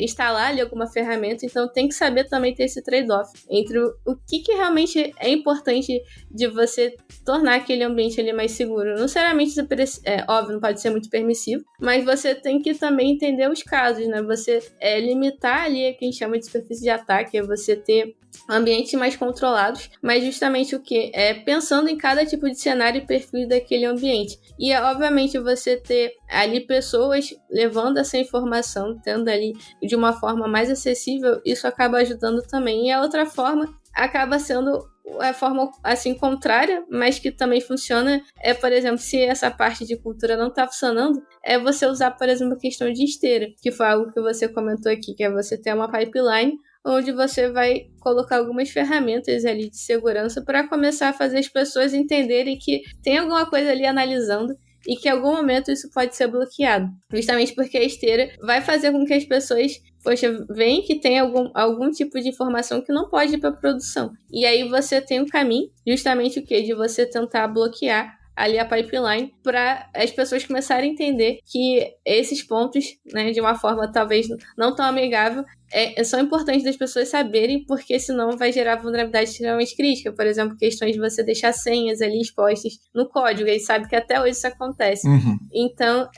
instalar ali alguma ferramenta, então tem que saber também ter esse trade-off entre o que realmente é importante de você tornar aquele ambiente ali mais seguro. Não necessariamente, óbvio, não pode ser muito permissivo, mas você tem que também entender os casos, né? Você limitar ali o que a gente chama de superfície de ataque, é você ter ambientes mais controlados, mas justamente o que? Pensando em cada tipo de cenário e perfil daquele ambiente. E, obviamente, você ter ali pessoas levando essa informação, tendo ali de uma forma mais acessível, isso acaba ajudando também. E a outra forma acaba sendo a forma assim contrária, mas que também funciona, por exemplo, se essa parte de cultura não está funcionando, é você usar, por exemplo, a questão de esteira, que foi algo que você comentou aqui, que é você ter uma pipeline onde você vai colocar algumas ferramentas ali de segurança para começar a fazer as pessoas entenderem que tem alguma coisa ali analisando e que em algum momento isso pode ser bloqueado. Justamente porque a esteira vai fazer com que as pessoas veem que tem algum tipo de informação que não pode ir para produção. E aí você tem um caminho, justamente o quê? De você tentar bloquear ali a pipeline para as pessoas começarem a entender que esses pontos, né, de uma forma talvez não tão amigável, são importantes das pessoas saberem, porque senão vai gerar vulnerabilidade extremamente crítica. Por exemplo, questões de você deixar senhas ali expostas no código, e sabe que até hoje isso acontece. Então,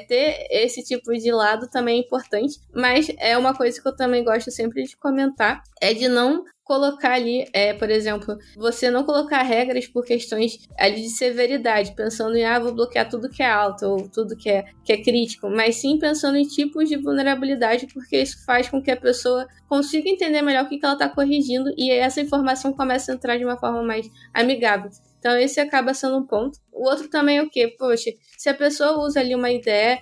ter esse tipo de lado também é importante, mas é uma coisa que eu também gosto sempre de comentar, é de não colocar ali, por exemplo, você não colocar regras por questões ali de severidade, pensando em, vou bloquear tudo que é alto ou tudo que é crítico, mas sim pensando em tipos de vulnerabilidade, porque isso faz com que a pessoa consiga entender melhor o que ela está corrigindo e aí essa informação começa a entrar de uma forma mais amigável. Então esse acaba sendo um ponto. O outro também é o quê? Poxa, se a pessoa usa ali uma IDE,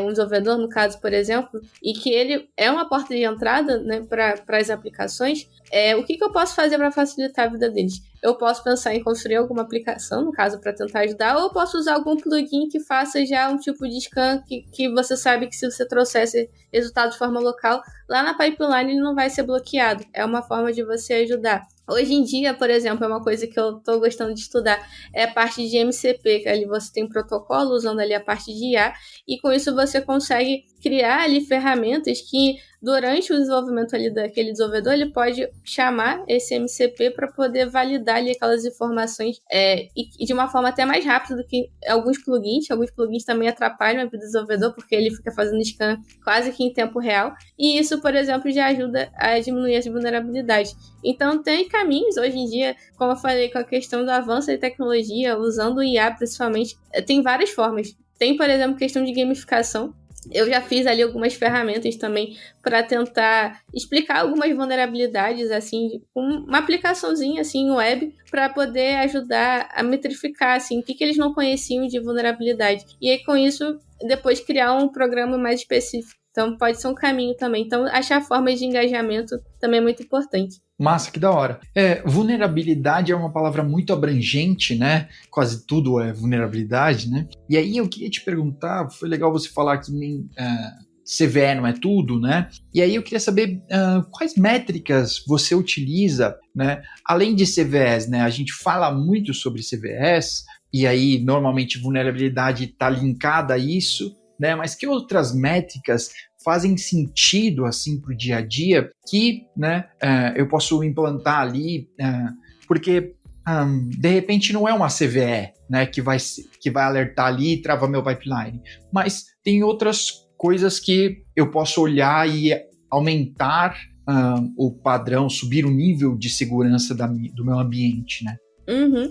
um desenvolvedor, no caso, por exemplo, e que ele é uma porta de entrada, né, para as aplicações, o que eu posso fazer para facilitar a vida deles? Eu posso pensar em construir alguma aplicação, no caso, para tentar ajudar, ou eu posso usar algum plugin que faça já um tipo de scan que você sabe que se você trouxesse resultado de forma local, lá na pipeline ele não vai ser bloqueado. É uma forma de você ajudar. Hoje em dia, por exemplo, é uma coisa que eu estou gostando de estudar, é a parte de MCP, que ali você tem protocolo usando ali a parte de IA, e com isso você consegue criar ali ferramentas que durante o desenvolvimento ali daquele desenvolvedor, ele pode chamar esse MCP para poder validar ali aquelas informações e de uma forma até mais rápida do que alguns plugins. Alguns plugins também atrapalham a vida do desenvolvedor, porque ele fica fazendo scan quase que em tempo real. E isso, por exemplo, já ajuda a diminuir as vulnerabilidades. Então, tem caminhos hoje em dia, como eu falei, com a questão do avanço da tecnologia, usando o IA principalmente, tem várias formas. Tem, por exemplo, questão de gamificação. Eu já fiz ali algumas ferramentas também para tentar explicar algumas vulnerabilidades, assim, com uma aplicaçãozinha, assim, web, para poder ajudar a metrificar, assim, o que eles não conheciam de vulnerabilidade. E aí, com isso, depois criar um programa mais específico. Então, pode ser um caminho também. Então, achar formas de engajamento também é muito importante. Massa, que da hora. Vulnerabilidade é uma palavra muito abrangente, né? Quase tudo é vulnerabilidade, né? E aí eu queria te perguntar, foi legal você falar que nem CVE não é tudo, né? E aí eu queria saber quais métricas você utiliza, né? Além de CVEs, né? A gente fala muito sobre CVEs, e aí normalmente vulnerabilidade está linkada a isso, né? Mas que outras métricas fazem sentido assim para o dia a dia que, né, eu posso implantar ali, porque de repente não é uma CVE, né, que vai alertar ali e travar meu pipeline, mas tem outras coisas que eu posso olhar e aumentar o padrão, subir o nível de segurança do meu ambiente, né? Uhum.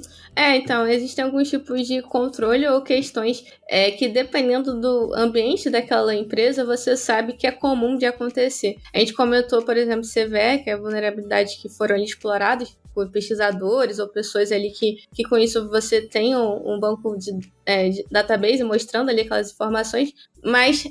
Então, existem alguns tipos de controle ou questões que, dependendo do ambiente daquela empresa, você sabe que é comum de acontecer. A gente comentou, por exemplo, CVE, que é vulnerabilidades que foram exploradas por pesquisadores ou pessoas ali que com isso você tem um banco de database mostrando ali aquelas informações, mas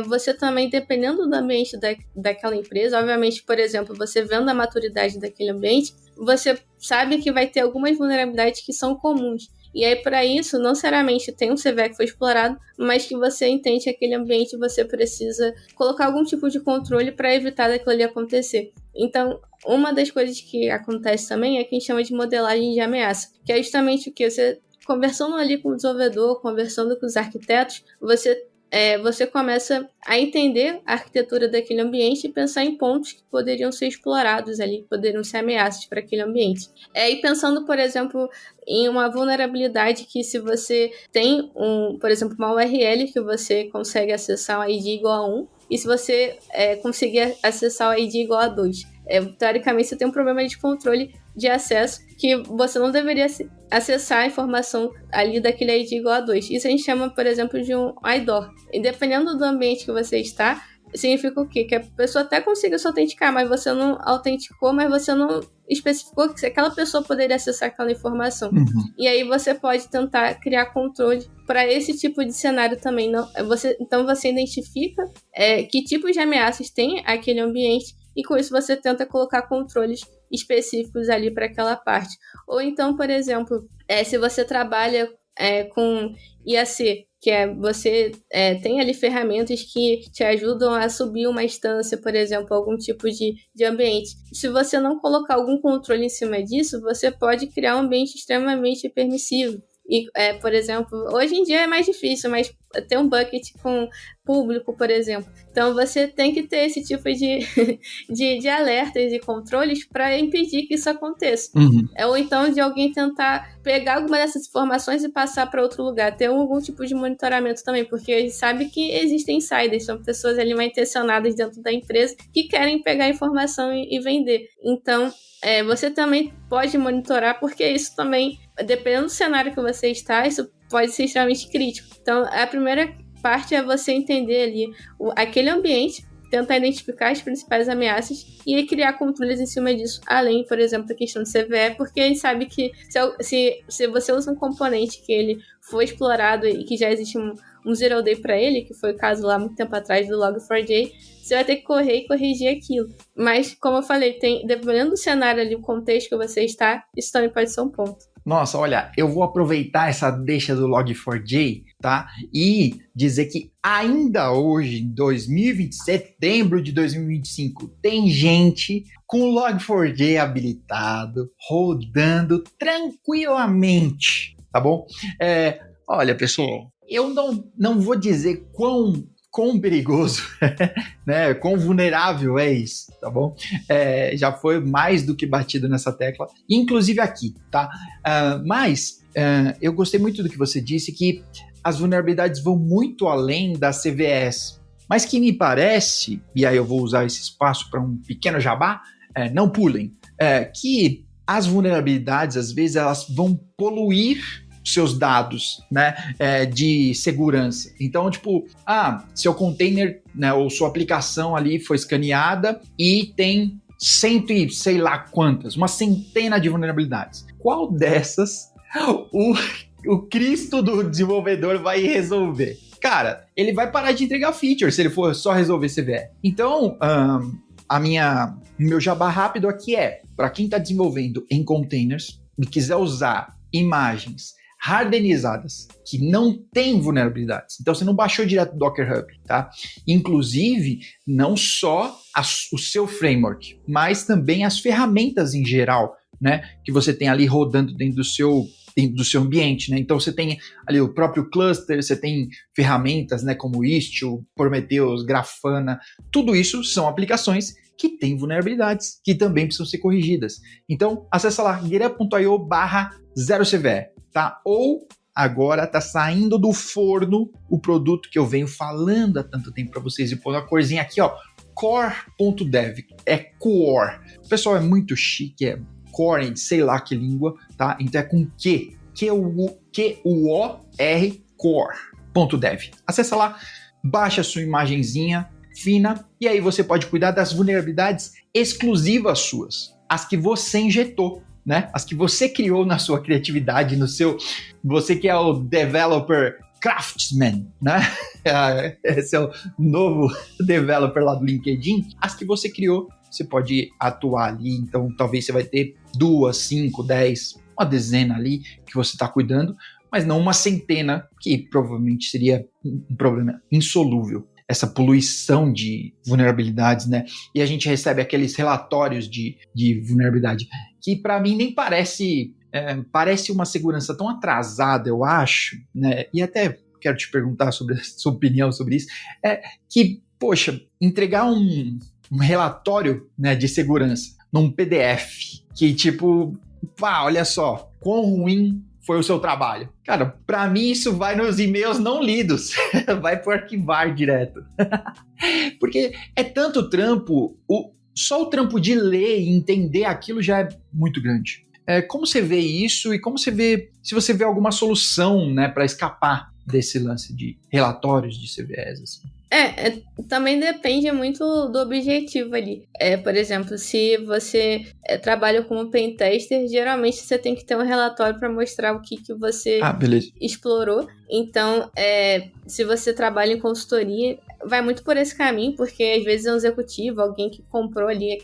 você também, dependendo do ambiente daquela empresa, obviamente, por exemplo, você vendo a maturidade daquele ambiente, você sabe que vai ter algumas vulnerabilidades que são comuns. E aí, para isso, não necessariamente tem um CVE que foi explorado, mas que você entende que aquele ambiente você precisa colocar algum tipo de controle para evitar daquilo ali acontecer. Então, uma das coisas que acontece também é que a gente chama de modelagem de ameaça, que é justamente o que você, conversando ali com o desenvolvedor, conversando com os arquitetos, você começa a entender a arquitetura daquele ambiente e pensar em pontos que poderiam ser explorados ali, que poderiam ser ameaças para aquele ambiente. E pensando, por exemplo, em uma vulnerabilidade que se você tem, por exemplo, uma URL que você consegue acessar um ID igual a 1, e se você conseguir acessar o ID igual a 2. Teoricamente, você tem um problema de controle de acesso que você não deveria acessar a informação ali daquele ID igual a 2. Isso a gente chama, por exemplo, de um IDOR. E dependendo do ambiente que você está, significa o quê? Que a pessoa até consiga se autenticar, mas você não autenticou, mas você não especificou que aquela pessoa poderia acessar aquela informação. Uhum. E aí você pode tentar criar controle para esse tipo de cenário também. Então você identifica que tipos de ameaças tem aquele ambiente e com isso você tenta colocar controles específicos ali para aquela parte. Ou então, por exemplo, se você trabalha com IAC, que você tem ali ferramentas que te ajudam a subir uma instância, por exemplo, algum tipo de ambiente. Se você não colocar algum controle em cima disso, você pode criar um ambiente extremamente permissivo. E, por exemplo, hoje em dia é mais difícil, mas ter um bucket com público, por exemplo. Então, você tem que ter esse tipo de alertas e controles para impedir que isso aconteça. Uhum. Ou então de alguém tentar pegar alguma dessas informações e passar para outro lugar. Ter algum tipo de monitoramento também, porque a gente sabe que existem insiders, são pessoas ali mal intencionadas dentro da empresa que querem pegar a informação e vender. Então, você também pode monitorar, porque isso também, dependendo do cenário que você está, isso pode ser extremamente crítico. Então, a primeira parte é você entender ali aquele ambiente, tentar identificar as principais ameaças e criar controles em cima disso, além, por exemplo, da questão do CVE, porque a gente sabe que se você usa um componente que ele foi explorado e que já existe um zero day para ele, que foi o caso lá muito tempo atrás do Log4j, você vai ter que correr e corrigir aquilo. Mas, como eu falei, dependendo do cenário ali, o contexto que você está, isso também pode ser um ponto. Nossa, olha, eu vou aproveitar essa deixa do Log4j, tá? E dizer que ainda hoje, em 2020, setembro de 2025, tem gente com o Log4j habilitado, rodando tranquilamente, tá bom? Olha, pessoal, eu não vou dizer quão perigoso, né? Quão vulnerável é isso, tá bom? Já foi mais do que batido nessa tecla, inclusive aqui, tá? Mas eu gostei muito do que você disse, que as vulnerabilidades vão muito além das CVEs, mas que me parece, e aí eu vou usar esse espaço para um pequeno jabá, não pulem, que as vulnerabilidades, às vezes, elas vão poluir seus dados, né, de segurança. Então, tipo, seu container, né, ou sua aplicação ali foi escaneada e tem sei lá quantas, uma centena de vulnerabilidades. Qual dessas o Cristo do desenvolvedor vai resolver? Cara, ele vai parar de entregar feature se ele for só resolver CVE. Então, meu jabá rápido aqui para quem está desenvolvendo em containers e quiser usar imagens hardenizadas, que não tem vulnerabilidades. Então, você não baixou direto do Docker Hub, tá? Inclusive, não só o seu framework, mas também as ferramentas em geral, né? Que você tem ali rodando dentro do seu ambiente, né? Então, você tem ali o próprio cluster, você tem ferramentas, né? Como Istio, Prometheus, Grafana. Tudo isso são aplicações que têm vulnerabilidades, que também precisam ser corrigidas. Então, acessa lá, GitHub.io/0CVE. Tá? Ou agora tá saindo do forno o produto que eu venho falando há tanto tempo para vocês, e pondo a corzinha aqui, ó, core.dev, core. O pessoal é muito chique, core, sei lá que língua, tá? Então é com Q, Q-U-O-R, core.dev. Acessa lá, baixa a sua imagenzinha fina, e aí você pode cuidar das vulnerabilidades exclusivas suas, as que você injetou, né? As que você criou na sua criatividade, você que é o developer craftsman, né? Esse é o novo developer lá do LinkedIn. As que você criou, você pode atuar ali. Então, talvez você vai ter 2, 5, 10, uma dezena ali que você está cuidando, mas não uma centena, que provavelmente seria um problema insolúvel. Essa poluição de vulnerabilidades, né? E a gente recebe aqueles relatórios de vulnerabilidade que para mim nem parece uma segurança tão atrasada, eu acho, né? E até quero te perguntar sobre a sua opinião sobre isso, que, poxa, entregar um relatório, né, de segurança num PDF, que tipo, olha só, quão ruim foi o seu trabalho. Cara, pra mim isso vai nos e-mails não lidos, vai pro arquivar direto. Porque é tanto trampo, só o trampo de ler e entender aquilo já é muito grande. Como você vê isso e como você vê, se você vê alguma solução, né, para escapar desse lance de relatórios de CVEs, assim? Também depende muito do objetivo ali. Por exemplo, se você trabalha como pentester, geralmente você tem que ter um relatório para mostrar o que você explorou. Então, se você trabalha em consultoria, vai muito por esse caminho, porque às vezes é um executivo, alguém que comprou ali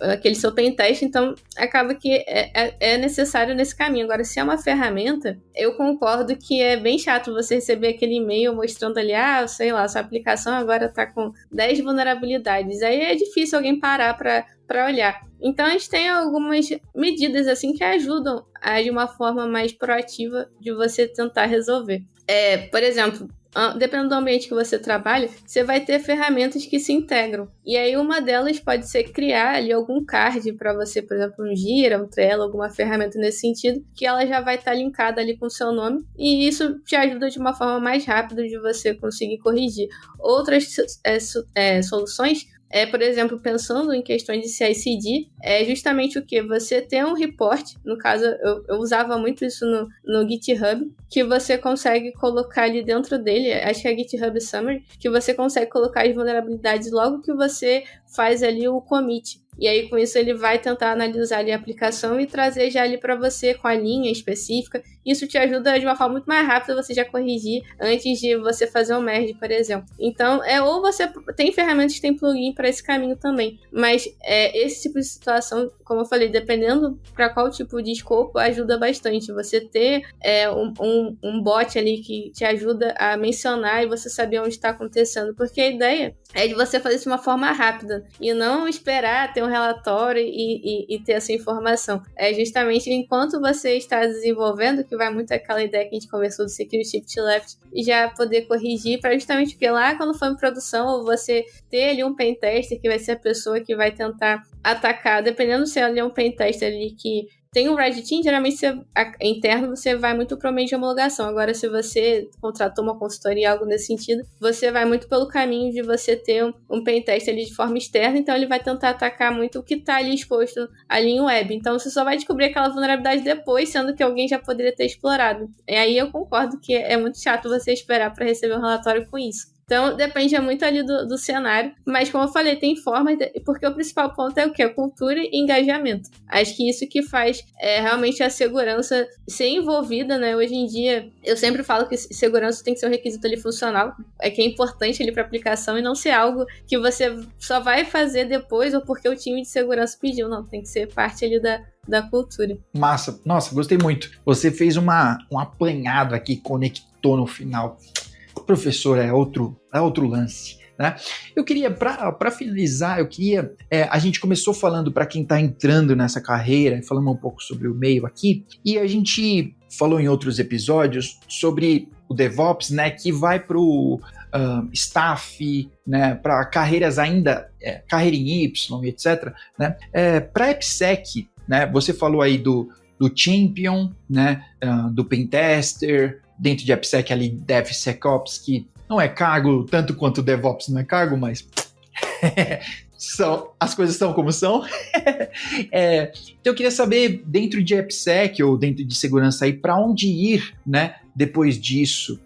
aquele seu pentest, então acaba que é necessário nesse caminho. Agora, se é uma ferramenta, eu concordo que é bem chato você receber aquele e-mail mostrando ali, sei lá, sua aplicação agora tá com 10 vulnerabilidades. Aí é difícil alguém parar para olhar. Então, a gente tem algumas medidas assim que ajudam de uma forma mais proativa de você tentar resolver. Por exemplo, dependendo do ambiente que você trabalha, você vai ter ferramentas que se integram. E aí uma delas pode ser criar ali algum card para você, por exemplo, um Gira, um Trello, alguma ferramenta nesse sentido, que ela já vai estar linkada ali com o seu nome, e isso te ajuda de uma forma mais rápida de você conseguir corrigir. Outras soluções por exemplo, pensando em questões de CI/CD, é justamente o que? Você tem um report, no caso, eu usava muito isso no GitHub, que você consegue colocar ali dentro dele, acho que é GitHub Summary, que você consegue colocar as vulnerabilidades logo que você faz ali o commit. E aí, com isso, ele vai tentar analisar ali a aplicação e trazer já ali para você com a linha específica. Isso te ajuda de uma forma muito mais rápida você já corrigir antes de você fazer um merge, por exemplo. Então, ou você tem ferramentas que tem plugin para esse caminho também. Mas esse tipo de situação, como eu falei, dependendo para qual tipo de escopo, ajuda bastante. Você ter um bot ali que te ajuda a mencionar e você saber onde está acontecendo. Porque a ideia é de você fazer isso de uma forma rápida e não esperar ter um relatório e ter essa informação. É justamente enquanto você está desenvolvendo, que vai muito aquela ideia que a gente conversou do Security Shift Left, e já poder corrigir para justamente porque lá quando for em produção, ou você ter ali um pentester que vai ser a pessoa que vai tentar atacar, dependendo se ele é um pentester ali que tem um Red Team, geralmente interno você vai muito para o meio de homologação. Agora, se você contratou uma consultoria, algo nesse sentido, você vai muito pelo caminho de você ter um pentest ali de forma externa, então ele vai tentar atacar muito o que está ali exposto ali em web. Então, você só vai descobrir aquela vulnerabilidade depois, sendo que alguém já poderia ter explorado. E aí eu concordo que é muito chato você esperar para receber um relatório com isso. Então, depende muito ali do cenário. Mas, como eu falei, tem formas, porque o principal ponto é o quê? Cultura e engajamento. Acho que isso que faz realmente a segurança ser envolvida, né? Hoje em dia, eu sempre falo que segurança tem que ser um requisito ali funcional, que é importante ali para aplicação e não ser algo que você só vai fazer depois ou porque o time de segurança pediu. Não, tem que ser parte ali da cultura. Massa. Nossa, gostei muito. Você fez um apanhado aqui, conectou no final. Professor, é outro lance, né? Eu queria, para finalizar, a gente começou falando para quem está entrando nessa carreira, falando um pouco sobre o meio aqui, e a gente falou em outros episódios sobre o DevOps, né, que vai para o staff, né, para carreiras ainda, carreira em Y, etc., né? Para AppSec, né, você falou aí do Champion, né, do Pentester, dentro de AppSec ali DevSecOps, que não é cargo tanto quanto o DevOps não é cargo, mas as coisas são como são. Então eu queria saber, dentro de AppSec ou dentro de segurança aí, para onde ir, né, depois disso?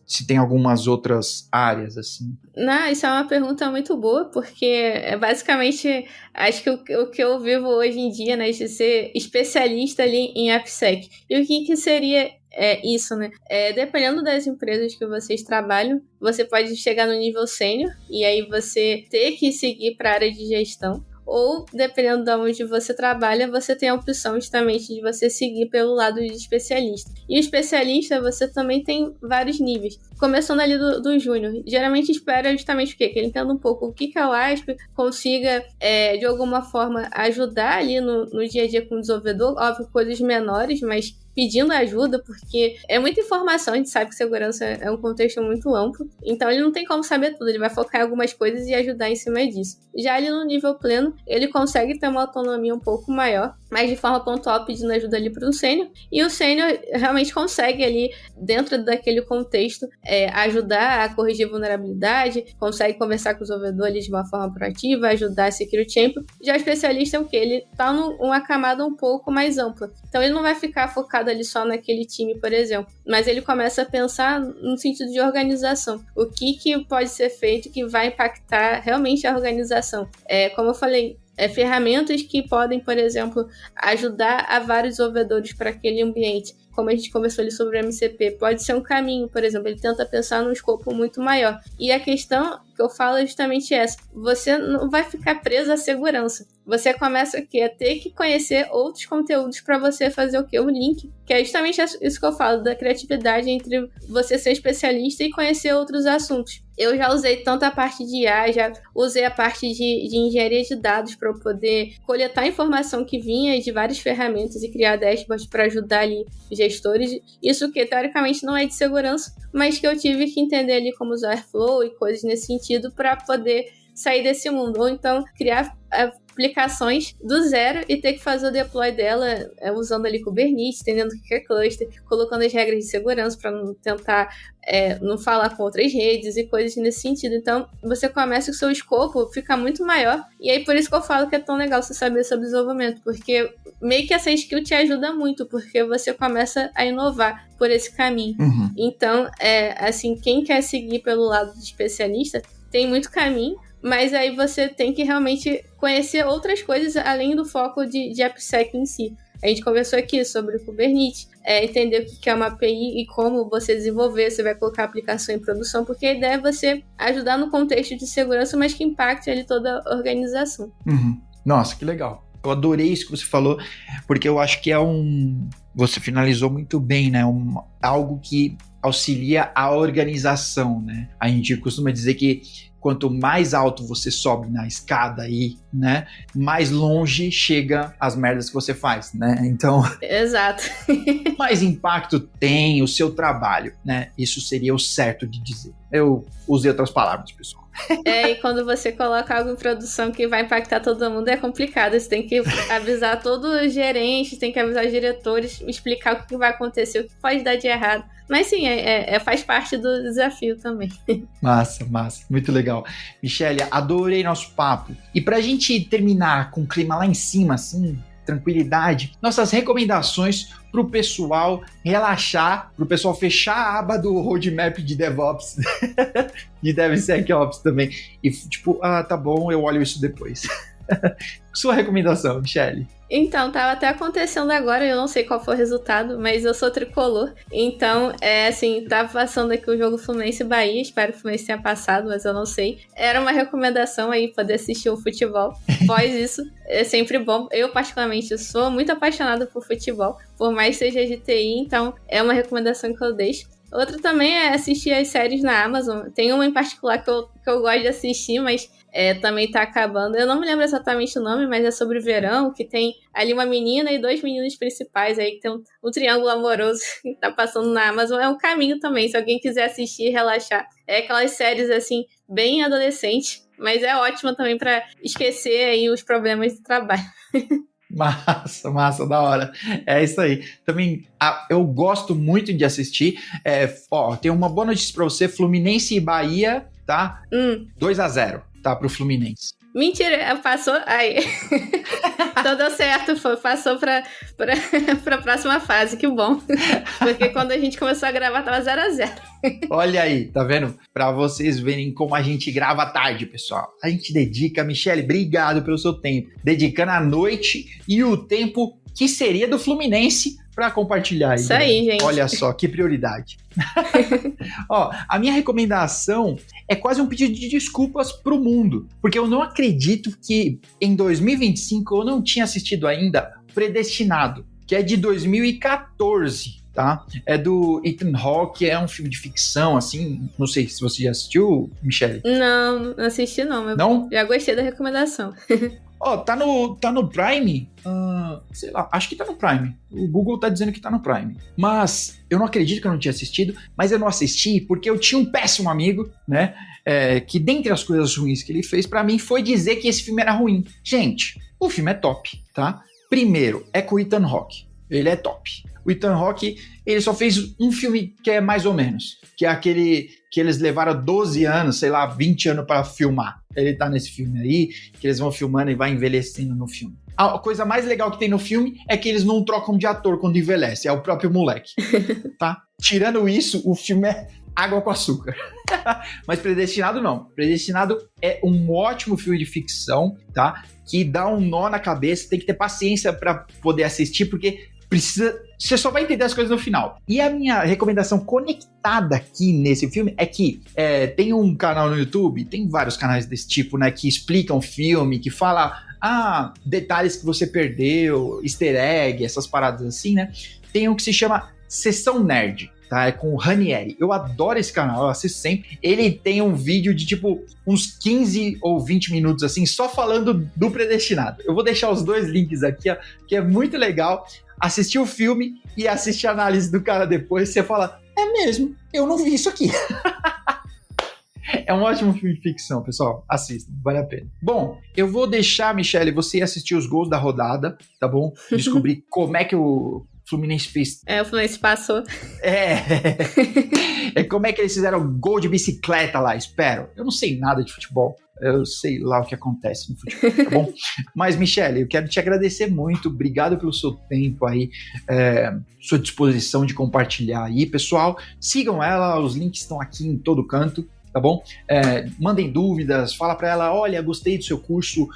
Se tem algumas outras áreas, assim. Não, isso é uma pergunta muito boa, porque basicamente, acho que o que eu vivo hoje em dia, né, de ser especialista ali em AppSec. E o que seria isso, né? Dependendo das empresas que vocês trabalham, você pode chegar no nível sênior, e aí você ter que seguir para a área de gestão. Ou, dependendo de onde você trabalha, você tem a opção justamente de você seguir pelo lado de especialista. E o especialista, você também tem vários níveis. Começando ali do júnior. Geralmente espera justamente o quê? Que ele entenda um pouco o que é o ASP, consiga, de alguma forma, ajudar ali no dia a dia com o desenvolvedor. Óbvio, coisas menores, mas pedindo ajuda, porque é muita informação, a gente sabe que segurança é um contexto muito amplo, então ele não tem como saber tudo, ele vai focar em algumas coisas e ajudar em cima disso. Já ali no nível pleno, ele consegue ter uma autonomia um pouco maior, mas de forma pontual pedindo ajuda ali para um sênior, e o sênior realmente consegue ali, dentro daquele contexto, ajudar a corrigir vulnerabilidade, consegue conversar com o desenvolvedor ali de uma forma proativa, ajudar a Security Champion. Já o especialista é o quê? Ele tá numa camada um pouco mais ampla, então ele não vai ficar focado ali só naquele time, por exemplo, mas ele começa a pensar no sentido de organização, o que pode ser feito que vai impactar realmente a organização. Como eu falei, ferramentas que podem, por exemplo, ajudar a vários desenvolvedores para aquele ambiente. como a gente conversou ali sobre o MCP, pode ser um caminho, por exemplo, ele tenta pensar num escopo muito maior. E a questão que eu falo é justamente essa: você não vai ficar preso à segurança. Você começa a ter que conhecer outros conteúdos para você fazer o quê? O link, que é justamente isso que eu falo, da criatividade entre você ser especialista e conhecer outros assuntos. Eu já usei tanto a parte de IA, já usei a parte de engenharia de dados para eu poder coletar a informação que vinha de várias ferramentas e criar dashboards para ajudar ali gestores. Isso que, teoricamente, não é de segurança, mas que eu tive que entender ali como usar Airflow e coisas nesse sentido para poder sair desse mundo. Ou então criar aplicações do zero e ter que fazer o deploy dela usando ali Kubernetes, entendendo o que é cluster, colocando as regras de segurança para não tentar não falar com outras redes e coisas nesse sentido. Então, você começa, o seu escopo fica muito maior, e aí por isso que eu falo que é tão legal você saber sobre desenvolvimento, porque meio que essa skill te ajuda muito, porque você começa a inovar por esse caminho. Uhum. Então, assim, quem quer seguir pelo lado de especialista, tem muito caminho, mas aí você tem que realmente conhecer outras coisas além do foco de AppSec em si. A gente conversou aqui sobre o Kubernetes, entender o que é uma API e como você desenvolver, você vai colocar a aplicação em produção, porque a ideia é você ajudar no contexto de segurança, mas que impacte ali toda a organização. Uhum. Nossa, que legal. Eu adorei isso que você falou, porque eu acho que você finalizou muito bem, né? Algo que auxilia a organização, né? A gente costuma dizer que quanto mais alto você sobe na escada aí, né, mais longe chega as merdas que você faz, né? Então, exato. mais impacto tem o seu trabalho, né? Isso seria o certo de dizer. Eu usei outras palavras, pessoal. E quando você coloca algo em produção que vai impactar todo mundo, é complicado. Você tem que avisar todos os gerentes, tem que avisar os diretores, explicar o que vai acontecer, o que pode dar de errado. Mas sim, faz parte do desafio também. Massa. Muito legal. Michelle, adorei nosso papo. E pra gente terminar com o clima lá em cima, assim, tranquilidade, nossas recomendações pro pessoal relaxar, pro pessoal fechar a aba do roadmap de DevOps, de DevSecOps também. E tipo, tá bom, eu olho isso depois. Sua recomendação, Michelle? Então, tava até acontecendo agora, eu não sei qual foi o resultado, mas eu sou tricolor. Então, assim, tava passando aqui o jogo Fluminense e Bahia, espero que o Fluminense tenha passado, mas eu não sei. Era uma recomendação aí, poder assistir o futebol. Após isso, é sempre bom. Eu, particularmente, sou muito apaixonada por futebol, por mais que seja de TI, então é uma recomendação que eu deixo. Outra também é assistir as séries na Amazon. Tem uma em particular que eu gosto de assistir, mas também tá acabando. Eu não me lembro exatamente o nome, mas é sobre verão, que tem ali uma menina e 2 meninos principais aí, que tem um triângulo amoroso que tá passando na Amazon. É um caminho também, se alguém quiser assistir e relaxar. É aquelas séries, assim, bem adolescente, mas é ótima também pra esquecer aí os problemas do trabalho. Massa, da hora. É isso aí. Também eu gosto muito de assistir. Tem uma boa notícia pra você: Fluminense e Bahia, tá? 2-0, tá? Pro Fluminense. Mentira, passou. Aí. Então deu certo, passou pra próxima fase, que bom. Porque quando a gente começou a gravar, tava 0-0. Olha aí, tá vendo? Pra vocês verem como a gente grava tarde, pessoal. A gente dedica, Michelle, obrigado pelo seu tempo. Dedicando a noite e o tempo que seria do Fluminense pra compartilhar. Isso aí, gente. Olha só, que prioridade. A minha recomendação é quase um pedido de desculpas pro mundo, porque eu não acredito que em 2025 eu não tinha assistido ainda Predestinado, que é de 2014. Tá? É do Ethan Hawke, é um filme de ficção, assim, não sei se você já assistiu, Michelle. Não assisti não, não? Já gostei da recomendação. Tá no Prime? Sei lá, acho que tá no Prime. O Google tá dizendo que tá no Prime. Mas eu não acredito que eu não tinha assistido, mas eu não assisti porque eu tinha um péssimo amigo, né, que dentre as coisas ruins que ele fez pra mim foi dizer que esse filme era ruim. Gente, o filme é top, tá? Primeiro, é com o Ethan Hawke. Ele é top. O Ethan Hawke, ele só fez um filme que é mais ou menos, que é aquele que eles levaram 12 anos, sei lá, 20 anos para filmar. Ele tá nesse filme aí, que eles vão filmando e vai envelhecendo no filme. A coisa mais legal que tem no filme é que eles não trocam de ator quando envelhece, é o próprio moleque, tá? Tirando isso, o filme é água com açúcar. Mas Predestinado não. Predestinado é um ótimo filme de ficção, tá? Que dá um nó na cabeça, tem que ter paciência para poder assistir, porque Você só vai entender as coisas no final. E a minha recomendação conectada aqui nesse filme é que tem um canal no YouTube, tem vários canais desse tipo, né, que explicam o filme, que fala detalhes que você perdeu, easter egg, essas paradas assim, né? Tem um que se chama Sessão Nerd, tá? É com o Ranieri. Eu adoro esse canal, eu assisto sempre. Ele tem um vídeo de tipo uns 15 ou 20 minutos assim, só falando do Predestinado. Eu vou deixar os dois links aqui, ó, que é muito legal. Assistir o filme e assistir a análise do cara depois, você fala, é mesmo, eu não vi isso aqui. É um ótimo filme de ficção, pessoal. Assistam, vale a pena. Bom, eu vou deixar, Michele, você assistir os gols da rodada, tá bom? Descobrir como é que o Fluminense fez. O Fluminense passou. Como é que eles fizeram gol de bicicleta lá, espero. Eu não sei nada de futebol. Eu sei lá o que acontece no futebol, tá bom? Mas, Michele, eu quero te agradecer muito. Obrigado pelo seu tempo aí, sua disposição de compartilhar aí. Pessoal, sigam ela, os links estão aqui em todo canto, tá bom? Mandem dúvidas, fala pra ela, olha, gostei do seu curso,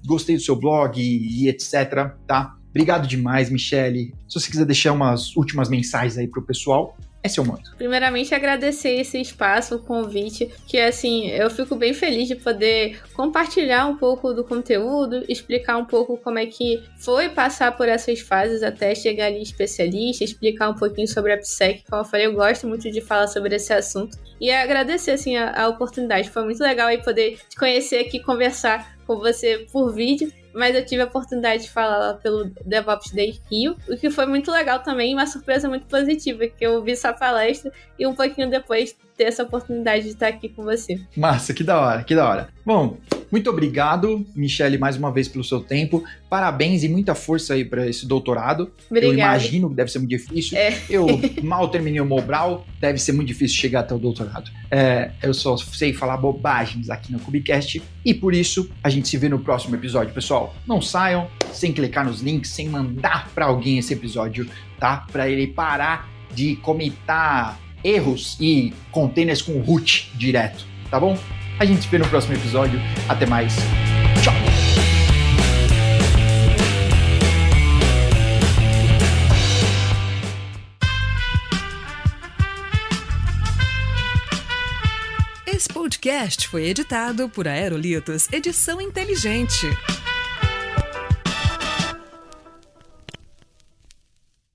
gostei do seu blog e etc, tá? Obrigado demais, Michele. Se você quiser deixar umas últimas mensagens aí pro pessoal, é seu momento. Primeiramente, agradecer esse espaço, o convite, que assim, eu fico bem feliz de poder compartilhar um pouco do conteúdo, explicar um pouco como é que foi passar por essas fases até chegar ali especialista, explicar um pouquinho sobre a PSEC, como eu falei, eu gosto muito de falar sobre esse assunto, e agradecer assim a oportunidade, foi muito legal aí poder te conhecer aqui, conversar com você por vídeo, mas eu tive a oportunidade de falar lá pelo DevOps Day Rio, o que foi muito legal também, uma surpresa muito positiva, que eu vi sua palestra e um pouquinho depois ter essa oportunidade de estar aqui com você. Massa, que da hora, que da hora. Bom, muito obrigado, Michele, mais uma vez pelo seu tempo. Parabéns e muita força aí para esse doutorado. Obrigada. Eu imagino que deve ser muito difícil. Eu mal terminei o Mobral, deve ser muito difícil chegar até o doutorado. Eu só sei falar bobagens aqui no Cubicast e por isso a gente se vê no próximo episódio, pessoal. Não saiam sem clicar nos links, sem mandar para alguém esse episódio, tá? Para ele parar de cometer erros e containers com root direto, tá bom? A gente se vê no próximo episódio. Até mais. Tchau! Esse podcast foi editado por Aerolitos Edição Inteligente.